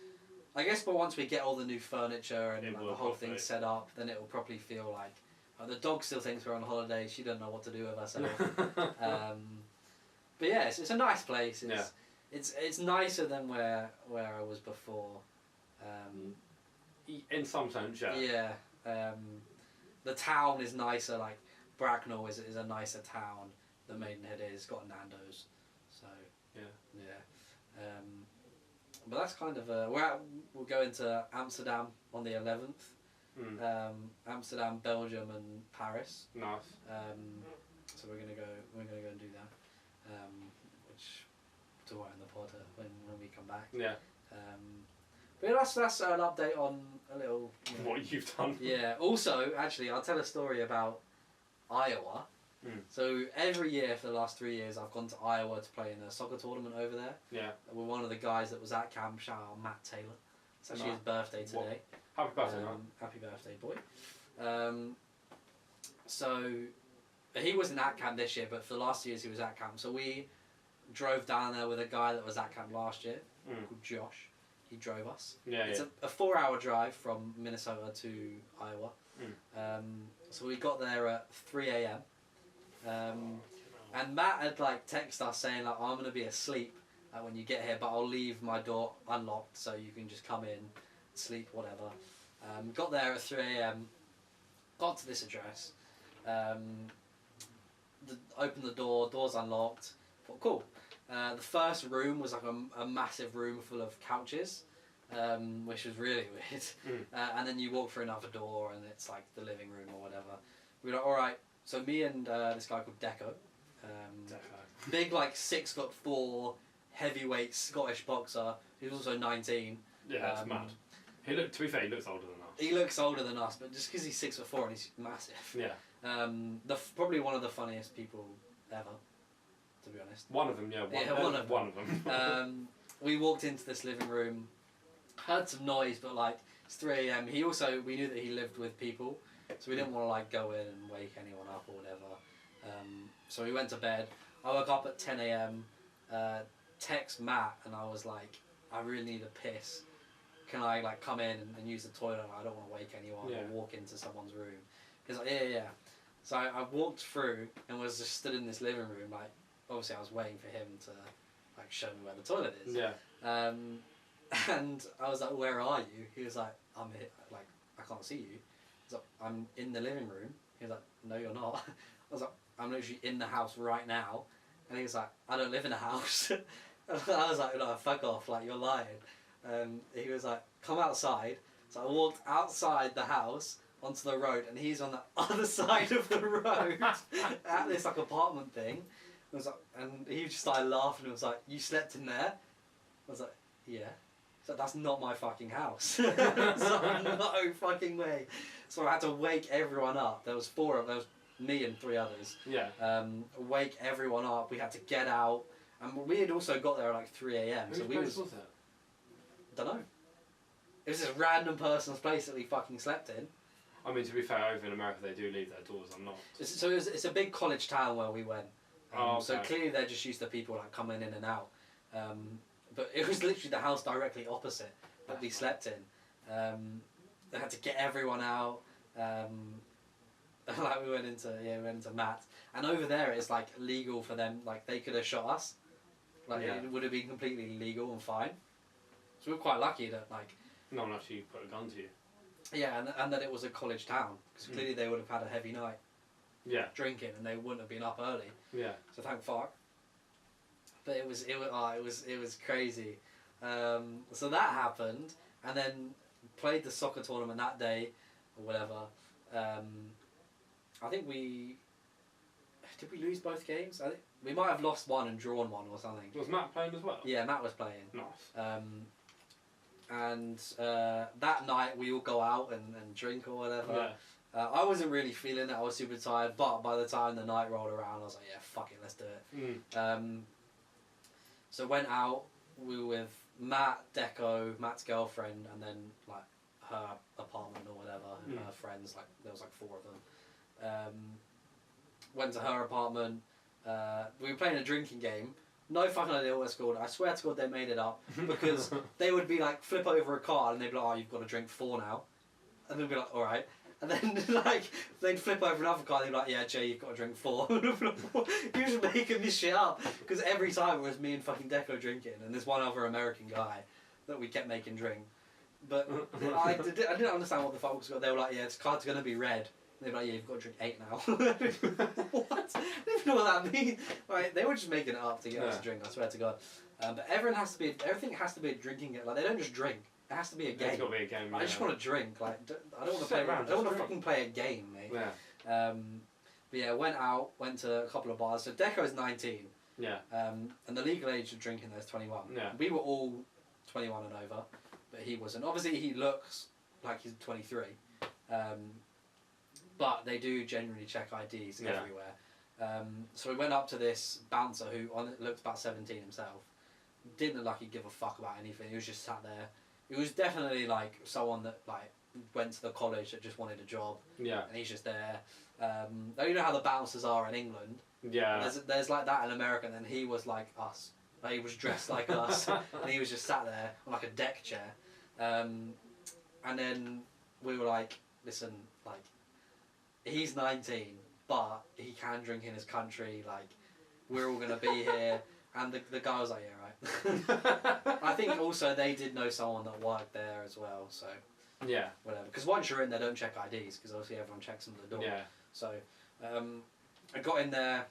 I guess. But once we get all the new furniture and like, the whole thing set up, then it will probably feel like the dog still thinks we're on holiday. She doesn't know what to do with herself. But yeah, it's a nice place. It's nicer than where I was before. In some sense, yeah. Yeah. The town is nicer. Like Bracknell is a nicer town than Maidenhead is. Got Nando's, so yeah. But that's kind of we'll go into Amsterdam on the 11th. Amsterdam, Belgium, and Paris. Nice. So we're gonna go and do that. Which to write in the pod when we come back. Yeah. But yeah, that's an update on a little. What you've done. Yeah. Also, actually, I'll tell a story about Iowa. So every year for the last 3 years, I've gone to Iowa to play in a soccer tournament over there. Yeah. With one of the guys that was at camp. Shout out Matt Taylor. It's actually his birthday today. Happy birthday, man. Happy birthday, boy. So he wasn't at camp this year, but for the last 2 years he was at camp. So we drove down there with a guy that was at camp last year called Josh. He drove us. Yeah, it's a 4-hour drive from Minnesota to Iowa. So we got there at 3 a.m. And Matt had like texted us saying like, I'm gonna be asleep when you get here, but I'll leave my door unlocked so you can just come in, sleep, whatever. Got there at 3 a.m. Got to this address. Opened the door. Door's unlocked. Thought cool. The first room was like a massive room full of couches, which was really weird. And then you walk through another door and it's like the living room or whatever. We were like, alright, so me and this guy called Deco, big like 6'4", heavyweight Scottish boxer, who's also 19. Yeah, that's mad. To be fair, he looks older than us. He looks older than us, but just because he's 6'4" and he's massive. Yeah. Probably one of the funniest people ever. To be honest. One of them, yeah. One of them. We walked into this living room, heard some noise, but like it's 3 a.m. We knew that he lived with people, so we didn't want to like go in and wake anyone up or whatever. So we went to bed. I woke up at 10 a.m. Text Matt and I was like, I really need a piss. Can I like come in and use the toilet? I don't want to wake anyone or walk into someone's room. He's like, yeah. So I walked through and was just stood in this living room like. Obviously, I was waiting for him to like show me where the toilet is. Yeah. And I was like, "Where are you?" He was like, "I'm here. Like, I can't see you." He's like, "I'm in the living room." He was like, "No, you're not." I was like, "I'm literally in the house right now." And he was like, "I don't live in a house." I was like, "No, fuck off! Like, you're lying." He was like, "Come outside." So I walked outside the house onto the road, and he's on the other side of the road at this like apartment thing. I was like, and he just started laughing and was like, "You slept in there?" I was like, "Yeah." He's like, "That's not my fucking house." So, no fucking way. So I had to wake everyone up. There was there was me and 3 others. Yeah. Wake everyone up. We had to get out. And we had also got there at like 3 a.m. Whose place was it? Dunno. It was this random person's place that we fucking slept in. I mean, to be fair, over in America they do leave their doors unlocked. So it's a big college town where we went. Okay. So clearly they're just used to people like coming in and out. But it was literally the house directly opposite that we slept in. They had to get everyone out. Like we went into Matt. And over there it's like legal for them, like they could have shot us. Like it would have been completely legal and fine. So we were quite lucky that like... No one actually put a gun to you. Yeah, and that it was a college town. Because clearly they would have had a heavy night. Yeah. Drinking and they wouldn't have been up early. Yeah. So thank fuck. But it was crazy. So that happened, and then played the soccer tournament that day, or whatever. I think did we lose both games? I think we might have lost one and drawn one or something. Was Matt playing as well? Yeah, Matt was playing. Nice. And that night we all go out and drink or whatever. I wasn't really feeling it. I was super tired, but by the time the night rolled around, I was like, yeah, fuck it, let's do it. So went out. We were with Matt, Deco, Matt's girlfriend, and then like her apartment or whatever, her friends. Like there was like 4 of them. Went to her apartment. We were playing a drinking game. No fucking idea what it's called. I swear to God they made it up because they would be like flip over a card and they'd be like, oh, you've got to drink 4 now, and they'd be like, all right. And then like they'd flip over another card and they'd be like, yeah, Jay, you've got to drink 4. You're just making this shit up because every time it was me and fucking Deco drinking and there's one other American guy that we kept making drink. But I didn't understand what the fuck was going on. They were like, yeah, this card's going to be red. They'd be like, yeah, you've got to drink 8 now. What? I don't even know what that means. Right, they were just making it up to get us to drink, I swear to God. But everything has to be a drinking game. Like, they don't just drink. It has to be a game. It's got to be a game, I just want to drink. Like, I don't want to play around. I don't want to fucking play a game, mate. Yeah. But yeah, went to a couple of bars. So Deco's 19. Yeah. And the legal age of drinking there is 21. Yeah. We were all 21 and over, but he wasn't. Obviously, he looks like he's 23. But they do generally check IDs everywhere. So we went up to this bouncer who looked about 17 himself. Didn't look like he'd give a fuck about anything. He was just sat there. He was definitely like someone that like went to the college that just wanted a job. Yeah. And he's just there. You know how the bouncers are in England? Yeah. There's like that in America, and then he was like us. Like, he was dressed like us, and he was just sat there on like a deck chair. And then we were like, listen, like, he's 19, but he can drink in his country. Like, we're all gonna be here. And the guy was like, yeah, right. I think also they did know someone that worked there as well, so yeah, whatever. Because once you're in, they don't check IDs because obviously everyone checks them at the door. Yeah. So I got in there,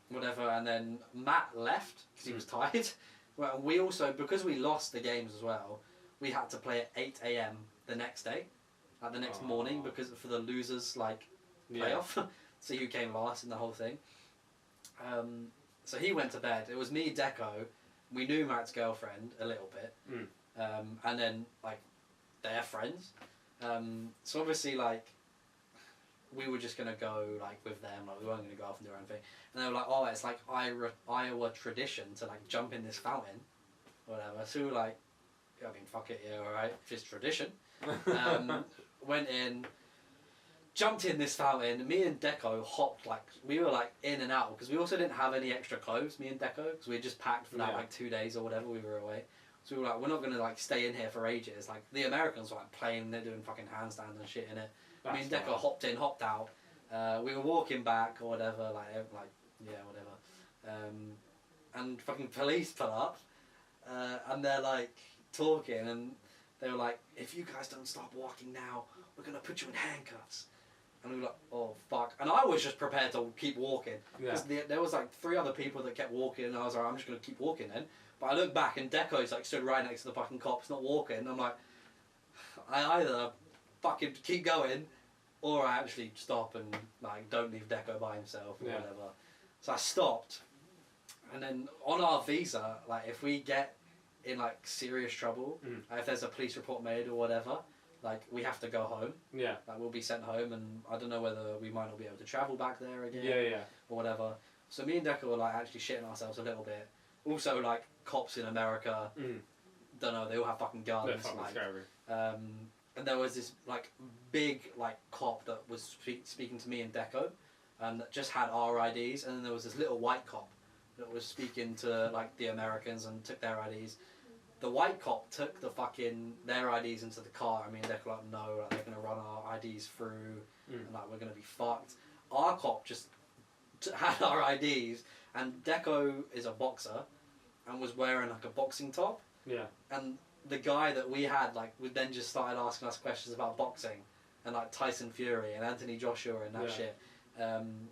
whatever, and then Matt left because he was tired. Well, we also, because we lost the games as well, we had to play at 8 a.m. the next day, like the next morning, because for the losers like playoff. See who came last in the whole thing. So he went to bed. It was me, Deco. We knew Matt's girlfriend a little bit, and then like their friends. So obviously like we were just gonna go like with them. Like we weren't gonna go off and do our own thing. And they were like, "Oh, it's like Iowa tradition to like jump in this fountain, or whatever." So we were like, I mean, fuck it, yeah, all right, it's tradition. Went in. Jumped in this fountain. Me and Deco hopped like we were like in and out because we also didn't have any extra clothes. Me and Deco, because we had just packed for that like 2 days or whatever we were away. So we were like, we're not gonna like stay in here for ages. Like the Americans were like playing, they're doing fucking handstands and shit in it. Me and Deco hopped in, hopped out. We were walking back or whatever, like yeah, whatever. And fucking police put up, and they're like talking, and they were like, if you guys don't stop walking now, we're gonna put you in handcuffs. And we were like, oh fuck. And I was just prepared to keep walking. Because there was like 3 other people that kept walking, and I was like, I'm just going to keep walking then. But I looked back and Deco's like stood right next to the fucking cops, not walking. And I'm like, I either fucking keep going, or I actually stop and like don't leave Deco by himself or whatever. So I stopped. And then on our visa, like if we get in like serious trouble, if there's a police report made or whatever, like we have to go home. Yeah. Like we'll be sent home, and I don't know whether we might not be able to travel back there again. Yeah. Or whatever. So me and Deco were like actually shitting ourselves a little bit. Also like cops in America, don't know, they all have fucking guns. They're fucking scary. And there was this like big like cop that was speaking to me and Deco, and that just had our IDs, and then there was this little white cop that was speaking to like the Americans and took their IDs. The white cop took their IDs into the car. I mean, they're like, no, like, they're going to run our IDs through, and like we're going to be fucked. Our cop just had our IDs, and Deco is a boxer, and was wearing like a boxing top. Yeah. And the guy that we had, like, we then just started asking us questions about boxing, and like Tyson Fury and Anthony Joshua and that shit. And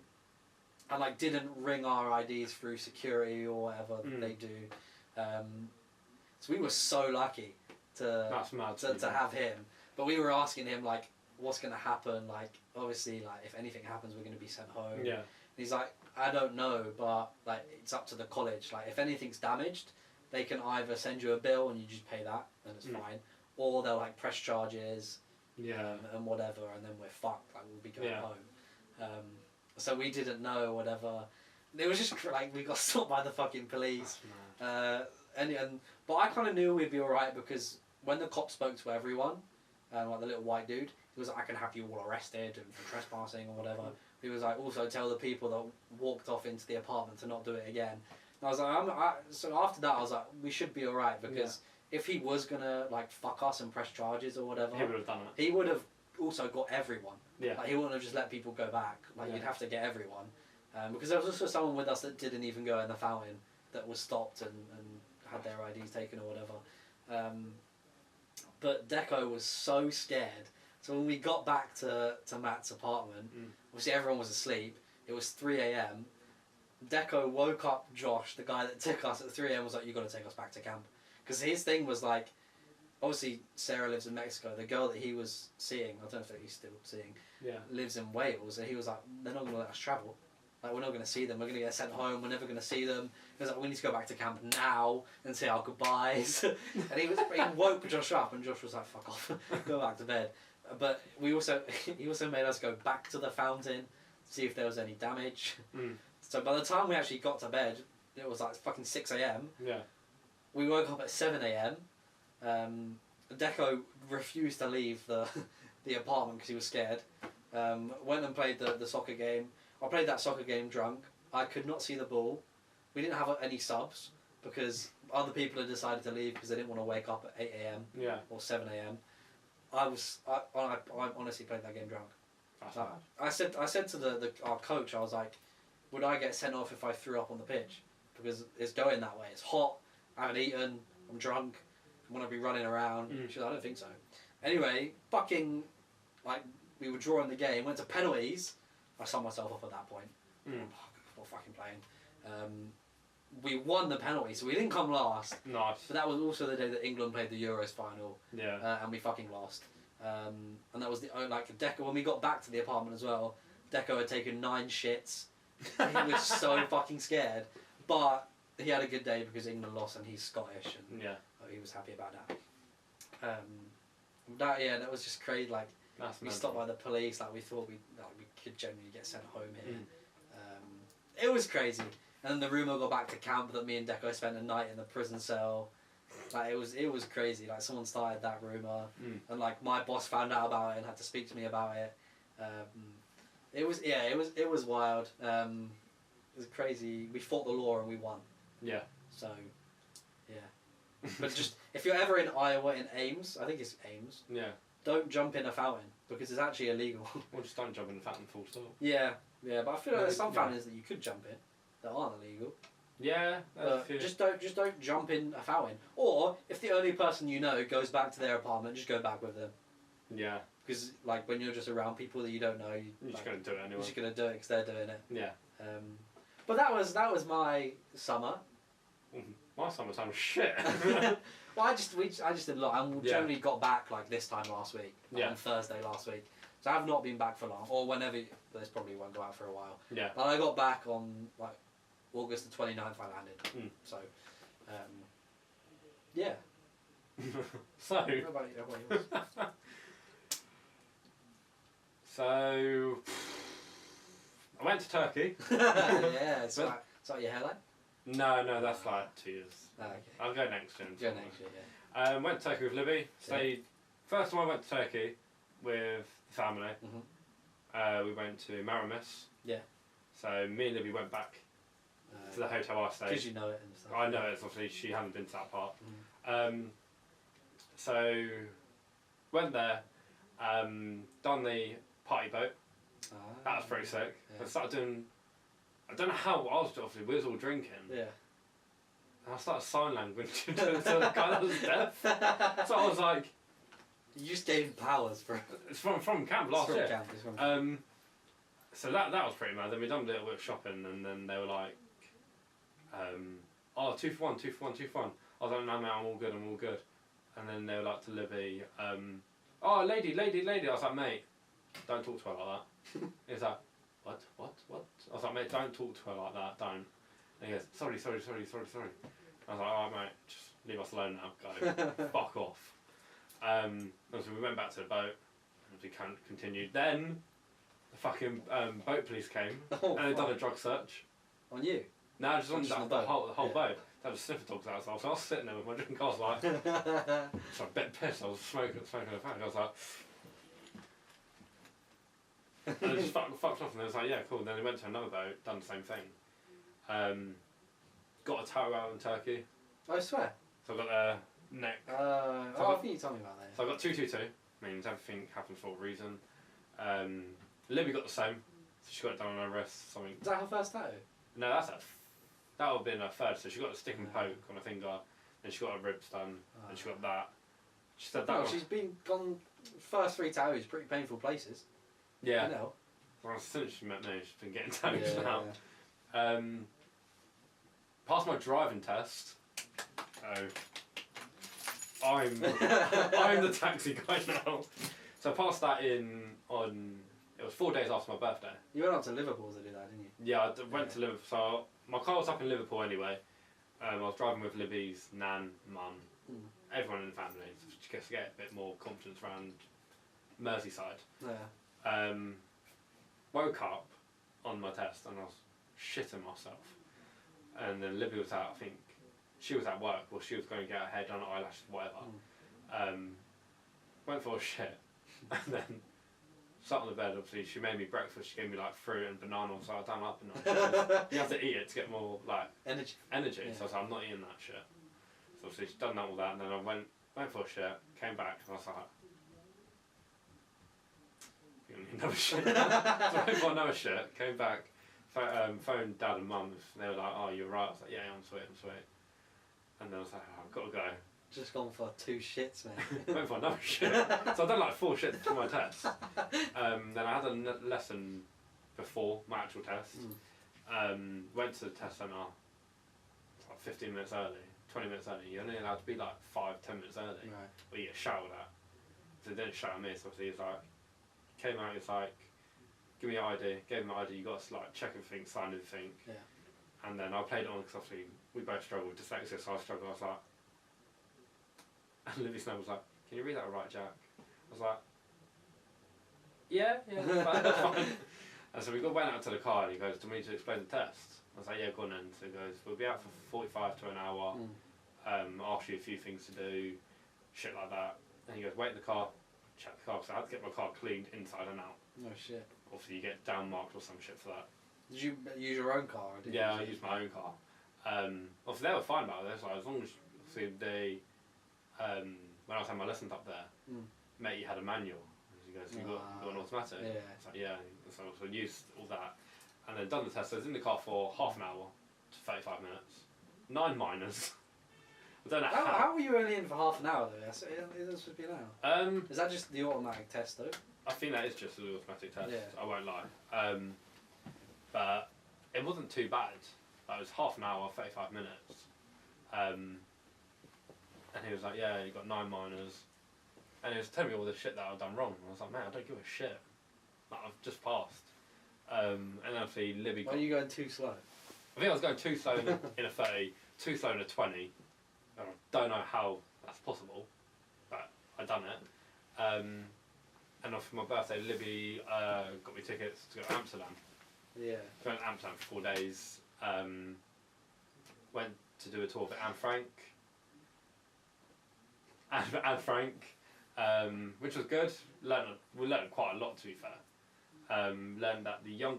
like didn't ring our IDs through security or whatever they do. So we were so lucky to have him. But we were asking him like, what's going to happen? Like, obviously, like if anything happens, we're going to be sent home. Yeah. And he's like, I don't know, but like it's up to the college. Like if anything's damaged, they can either send you a bill and you just pay that and it's fine, or they'll like press charges, Yeah. And whatever, and then we're fucked. Like we'll be going Yeah. home. So we didn't know or whatever. It was just like we got stopped by the fucking police. That's mad. But I kind of knew we'd be alright because when the cop spoke to everyone, like the little white dude, he was like, I can have you all arrested and for trespassing or whatever. He was like, also tell the people that walked off into the apartment to not do it again. And I was like, so after that I was like, we should be alright because if he was gonna like fuck us and press charges or whatever, He would have done it. he would have also got everyone. Yeah. Like he wouldn't have just let people go back. Like Yeah. you'd have to get everyone. Because there was also someone with us that didn't even go in the fountain that was stopped and had their IDs taken or whatever. But Deco was so scared. So when we got back to Matt's apartment, obviously everyone was asleep. It was 3 a.m. Deco woke up Josh, the guy that took us at 3 a.m. was like, you got to take us back to camp. Because his thing was like, obviously Sarah lives in Mexico. The girl that he was seeing, I don't know if he's still seeing, lives in Wales. And he was like, they're not going to let us travel. Like, we're not going to see them. We're going to get sent home. We're never going to see them. He was like, we need to go back to camp now and say our goodbyes. And he woke Josh up, and Josh was like, fuck off, go back to bed. But he also made us go back to the fountain, see if there was any damage. So by the time we actually got to bed, it was like fucking 6 a.m. Yeah. We woke up at 7 a.m. Deco refused to leave the apartment because he was scared. Went and played the soccer game. I played that soccer game drunk. I could not see the ball. We didn't have any subs because other people had decided to leave because they didn't want to wake up at 8 a.m. Yeah. or 7 a.m. I honestly played that game drunk. That's mad. I said to our coach, I was like, would I get sent off if I threw up on the pitch? Because it's going that way. It's hot. I haven't eaten. I'm drunk. I want to be running around. She was like, I don't think so. Anyway, fucking, like, we were drawing the game. Went to penalties. I saw myself off at that point. I'm not fucking playing. We won the penalty, so we didn't come last. Nice. But that was also the day that England played the Euros final. Yeah. And we fucking lost. And that was Deco, when we got back to the apartment as well, Deco had taken 9 shits. He was so fucking scared. But he had a good day because England lost and he's Scottish and he was happy about that. That was just crazy. Like, That's we mental. stopped by the police. Like, we thought we could genuinely get sent home here. It was crazy. And then the rumour got back to camp that me and Deco spent a night in the prison cell. Like, it was crazy. Like, someone started that rumour, and like my boss found out about it and had to speak to me about it. It was wild. It was crazy. We fought the law and we won. Yeah. So, yeah. But just if you're ever in Iowa in Ames, I think it's Ames. Yeah. Don't jump in a fountain because it's actually illegal. Or just don't jump in the fountain full stop. Yeah, but I feel like there's some Yeah. fountains that you could jump in that aren't illegal. Yeah. But just don't jump in a fountain. Or if the only person you know goes back to their apartment, just go back with them. Yeah. Because like when you're just around people that you don't know, You're just going to do it anyway. you're just gonna do it because they're doing it. Yeah. But that was my summer. My summer sounds shit. Well, I just did a lot, and we generally got back like this time last week, on Thursday last week. So I have not been back for long, or whenever. This probably won't go out for a while. Yeah. But I got back on like August the 29th. I landed. So, yeah. So. What about yours? So. I went to Turkey. Yeah, it's like your hairline. No, that's like 2 years. Oh, okay. I'll go next year. Go next year, yeah. Went to Turkey with Libby. Stayed. First time I went to Turkey with the family. We went to Maramis. Yeah. So me and Libby went back to the hotel I stayed. Because you know it and stuff. I know it. Obviously, she hadn't been to that part. So went there. Done the party boat. That was pretty sick. Yeah. I started doing. I don't know how. Obviously, we was all drinking. Yeah. And I started sign language to the guy that was deaf. So I was like, You just gave him powers for. it's from camp last year. It's from camp. So that was pretty mad. Then we done a little bit of shopping, and then they were like, oh, 2 for 1, 2 for 1, 2 for 1. I was like, no, I'm all good, I'm all good. And then they were like to Libby, oh, lady. I was like, mate, don't talk to her like that. He was like, what? I was like, mate, don't talk to her like that, don't. And he goes, sorry. I was like, alright, mate, just leave us alone now, go, fuck off. And so we went back to the boat, we can't continue. Then the fucking boat police came Oh, and they done a fuck. drug search. On you? No, just on Just on the the whole, boat? the whole Yeah. boat. There was sniffer dogs outside, so I was sitting there with my drink. I was like, so a bit pissed. I was smoking a fag. I was like, and I just fucked off, and they was like, yeah, cool. And then they went to another boat, done the same thing. Got a tow out in Turkey, I swear. so I got their neck. I think you told me about that. So I got 222. Means everything happens for a reason. Libby got the same. So she got it done on her wrist. Something. Is that her first tattoo? No, that would have been her third. So she got a stick and poke on her finger, then she got her ribs done, and she got that. She said that. No, she's been gone. First 3 tattoos, pretty painful places. Yeah. I know. Well, since she met me, she's been getting tattoos Yeah, now. yeah. Passed my driving test. So I'm the taxi guy now. So I passed that on. It was 4 days after my birthday. You went up to Liverpool to do that, didn't you? Yeah, I went to Liverpool. So my car was up in Liverpool anyway. I was driving with Libby's nan, mum, everyone in the family, just to get a bit more confidence around Merseyside. Yeah. Woke up on my test and I was shitting myself. And then Libby was out, I think she was at work, or she was going to get her hair done, eyelashes, whatever. Went for a shit. And then sat on the bed, obviously she made me breakfast, she gave me like fruit and banana, so I done up and you have to eat it to get more like Energy. energy. So I was like, I'm not eating that shit. So obviously she's done all that, and then I went for a shit, came back, and I was like, you need another shit. So I went for another shit, came back, phoned dad and mum, and they were like, oh, you're right. I was like, yeah, I'm sweet. And then I was like, oh, I've got to go. Just gone for 2 shits, mate. Went for another shit. So I've done like 4 shits for my test. Then I had a lesson before my actual test. Went to the test centre like 15 minutes early, 20 minutes early. You're only allowed to be like 5-10 minutes early. Right. Or you get shouted at. So they didn't shout at me, so obviously he's like, came out, he's like, give me your ID. Gave him my ID, you got to like check everything, sign everything. Yeah. And then I played it on because obviously we both struggled with dyslexia, so I struggled. I was like, and Libby Snow was like, can you read that right, Jack? I was like, yeah, that's fine. And so we went out to the car and he goes, do you want me to explain the test? I was like, yeah, go on then. So he goes, we'll be out for 45 to an hour, ask you a few things to do, shit like that. And he goes, wait in the car, check the car, because I had to get my car cleaned inside and out. No shit. Obviously you get down marked or some shit for that. Did you use your own car? Or did Yeah, you I used my own car. Obviously they were fine about this, like, as long as, obviously they, when I was having my lessons up there, mate, you had a manual. He goes, you got an automatic? Yeah. It's like, yeah. So I used all that. And then done the test. So I was in the car for half an hour to 35 minutes. 9 minors. I don't know How were you only in for half an hour though? Is that supposed to be an hour? Is that just the automatic test though? I think that is just an automatic test. Yeah. I won't lie. But it wasn't too bad. It was half an hour, 35 minutes. And he was like, yeah, you got 9 minors. And he was telling me all the shit that I'd done wrong. And I was like, man, I don't give a shit. Like, I've just passed. And obviously Libby Why are you going too slow? I think I was going too slow in a 30, too slow in a 20. I don't know how that's possible, but I done it. And for my birthday, Libby got me tickets to go to Amsterdam. Yeah. Went to Amsterdam for 4 days. Went to do a tour of Anne Frank. Anne Frank, which was good. We learned quite a lot, to be fair. Learned that the young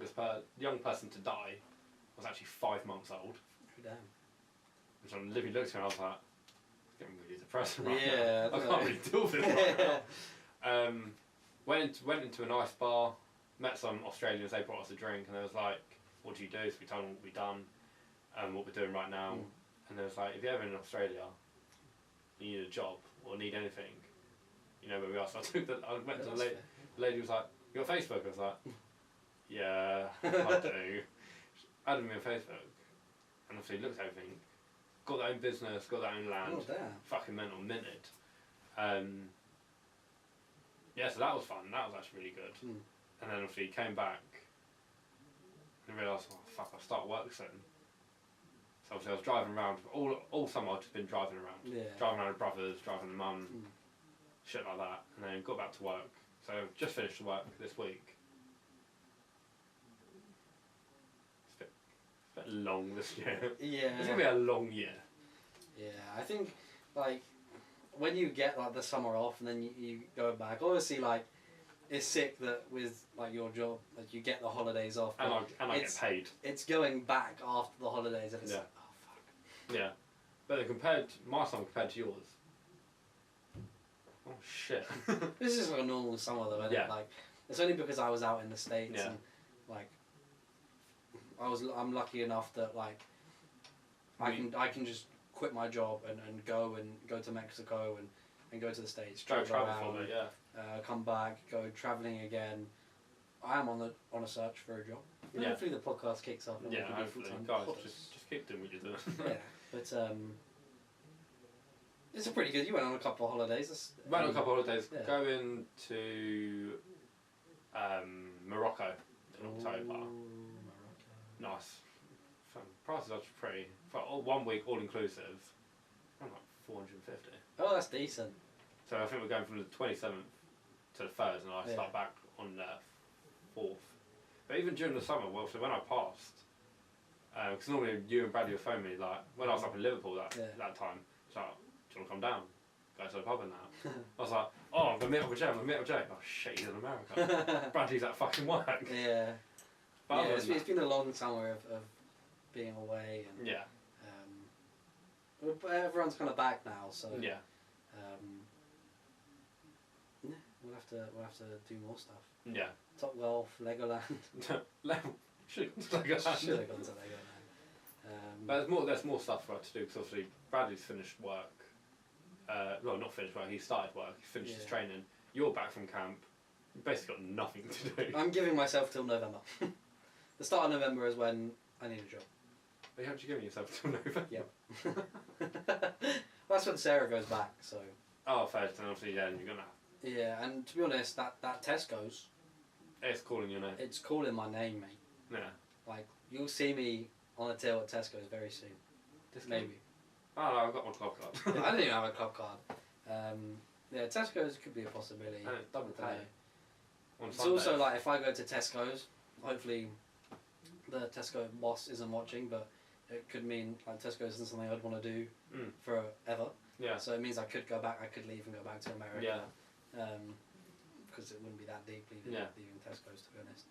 person to die was actually 5 months old. Damn. Which when Libby looked at me, I was like, it's getting really depressing right Yeah, now. I can't really deal with it right now. Went into a nice bar, met some Australians, they brought us a drink, and they was like, what do you do? So we told them what we'd done, what we're doing right now. And they was like, if you're ever in Australia, you need a job, or need anything, you know where we are. So I went to the lady, the lady was like, you got Facebook? I was like, yeah, I do. Added me on Facebook, and obviously looked at everything, got their own business, got their own land, Oh, damn. fucking mental, minted. Yeah, so that was fun, that was actually really good. And then obviously came back and realised, oh fuck, I'll start work soon. So obviously I was driving around, all summer I've just been driving around. Yeah. Driving around with brothers, driving with mum, shit like that. And then got back to work, So I've just finished work this week. It's a bit long this year. Yeah. It's gonna be a long year. Yeah, I think like when you get like the summer off and then you go back, obviously like it's sick that with like your job like you get the holidays off. And I get paid. It's going back after the holidays and it's like, oh fuck. Yeah. But then compared my summer compared to yours. Oh shit. This is like a normal summer though, isn't Yeah. it? Like it's only because I was out in the States Yeah. and like I'm lucky enough that like I can just quit my job and go to Mexico and go to the States, Go travel around, for it, yeah. come back, go travelling again. I am on a search for a job. Yeah. Hopefully the podcast kicks off. And we Yeah, can do hopefully. full-time Guys, podcast. just keep doing what you're doing. Yeah, but it's a pretty good. You went on a couple of holidays. Went on a couple of holidays. Yeah. Going to Morocco in October. Ooh, Morocco. Nice. Prices are pretty. For 1 week all inclusive, I'm like 450. Oh, that's decent. So I think we're going from the 27th to the 3rd, and I start back on the 4th. But even during the summer, well, so when I passed, because normally you and Bradley would phone me like when I was up in Liverpool that time. So do you want to come down? Go to the pub and that. I was like, oh, I'm gonna meet up with Jay. Oh shit, he's in America. Bradley's at fucking work. Yeah. But Yeah, other it's than been a long summer of being away and yeah, but everyone's kind of back now, so yeah, yeah, we'll have to do more stuff. yeah. Top Golf, Legoland. Should have gone to Legoland. Should have gone to Legoland. But there's more stuff for us to do because obviously Bradley's finished work. Well, not finished work. He started work. He finished his training. You're back from camp. You've basically got nothing to do. I'm giving myself till November. The start of November is when I need a job. But haven't you given yourself till November? Yep. That's when Sarah goes back. So. Oh, fair. Then obviously, yeah, and you're gonna. Yeah, and to be honest, that Tesco's. It's calling your name. It's calling my name, mate. Yeah. Like you'll see me on a till at Tesco's very soon. Maybe. Oh no, I've got my club card. I didn't even have a club card. Yeah, Tesco's could be a possibility. And it's double I don't pay. know. On It's Sundays. also like if I go to Tesco's, hopefully the Tesco boss isn't watching, but it could mean like Tesco's isn't something I'd want to do forever. Yeah. So it means I could go back, I could leave and go back to America. Yeah. Because it wouldn't be that deep leaving Tesco's, to be honest.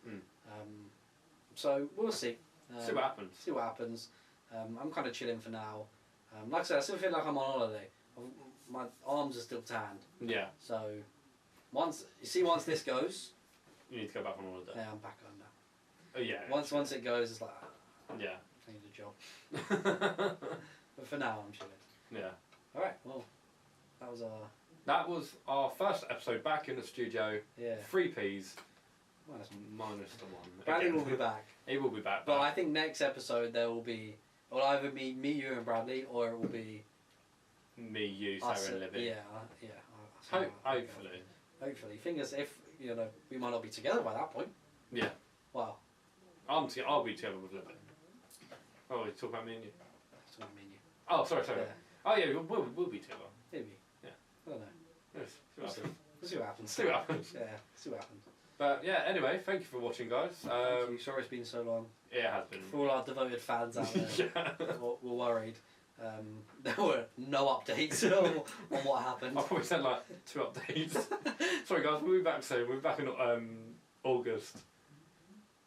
So we'll see. See what happens. See what happens. I'm kind of chilling for now. Like I said, I still feel like I'm on holiday. My arms are still tanned. Yeah. So once this goes, You need to go back on holiday. yeah, I'm back on now. Oh yeah. Once it goes, it's like Yeah. I need a job. But for now, I'm chilling. Yeah. All right. Well, that was our first episode back in the studio. yeah. 3 Ps Well, that's- minus the 1. Bradley Again. will be back, He will be back. but I think next episode there will be. It'll either be me, you, and Bradley, or it will be Me, you, us. Sarah, and Libby. Yeah, yeah. Hopefully. Hopefully, fingers if we might not be together by that point. Yeah. Wow. I'll be together with Libby. Oh, we talk about me and you. That's what I mean. Oh, sorry. Yeah. Oh yeah, we'll be together. Maybe. Yeah. I don't know. Yes. See what We'll see what happens. See what happens. Yeah. See what happens. But yeah, anyway, thank you for watching, guys. Thank you. Sorry it's been so long. It has been. For all our devoted fans out there, Yeah. we're worried. There were no updates on what happened. I probably sent like 2 updates. Sorry guys, we'll be back soon. We'll be back in August.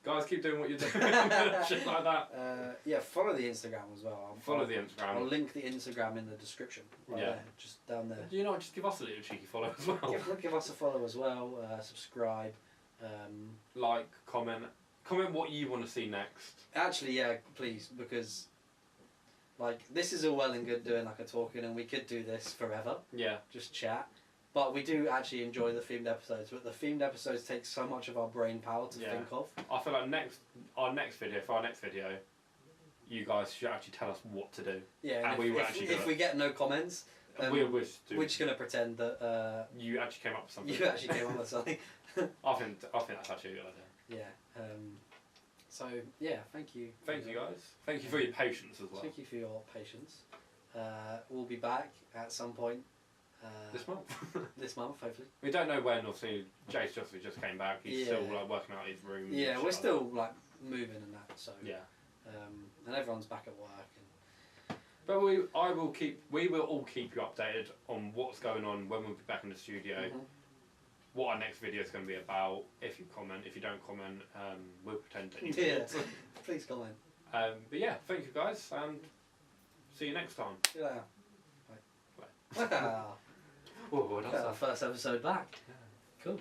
Guys, keep doing what you're doing. Shit like that. Yeah, follow the Instagram as well. Follow the Instagram. I'll link the Instagram in the description. Right Yeah. there, just down there. You know, just give us a little cheeky follow as well. Give us a follow as well. Subscribe. Like, comment what you want to see next. Actually, yeah, please, because like this is all well and good doing like a talking, and we could do this forever, Yeah. just chat. But we do actually enjoy the themed episodes. But the themed episodes take so much of our brain power to think of. I feel like for our next video, you guys should actually tell us what to do. Yeah, And and we will actually do if it. we get no comments, We're just gonna pretend that you actually came up with something. you actually came up with something. I think that's actually a good idea. Yeah. So yeah, thank you. Thank you guys. Thank you for your patience as well. Thank you for your patience. We'll be back at some point. This month. This month, hopefully. We don't know when. Obviously, Jace just came back. He's Yeah. still like working out his room. Yeah, we're still like moving and that. So Yeah. and everyone's back at work. But we will all keep you updated on what's going on when we'll be back in the studio. Mm-hmm. What our next video is going to be about. If you comment, if you don't comment, we'll pretend that you Yeah, did. please comment. But yeah, thank you guys, and see you next time. See you later. Bye. Oh, That's our first episode back. Yeah. Cool.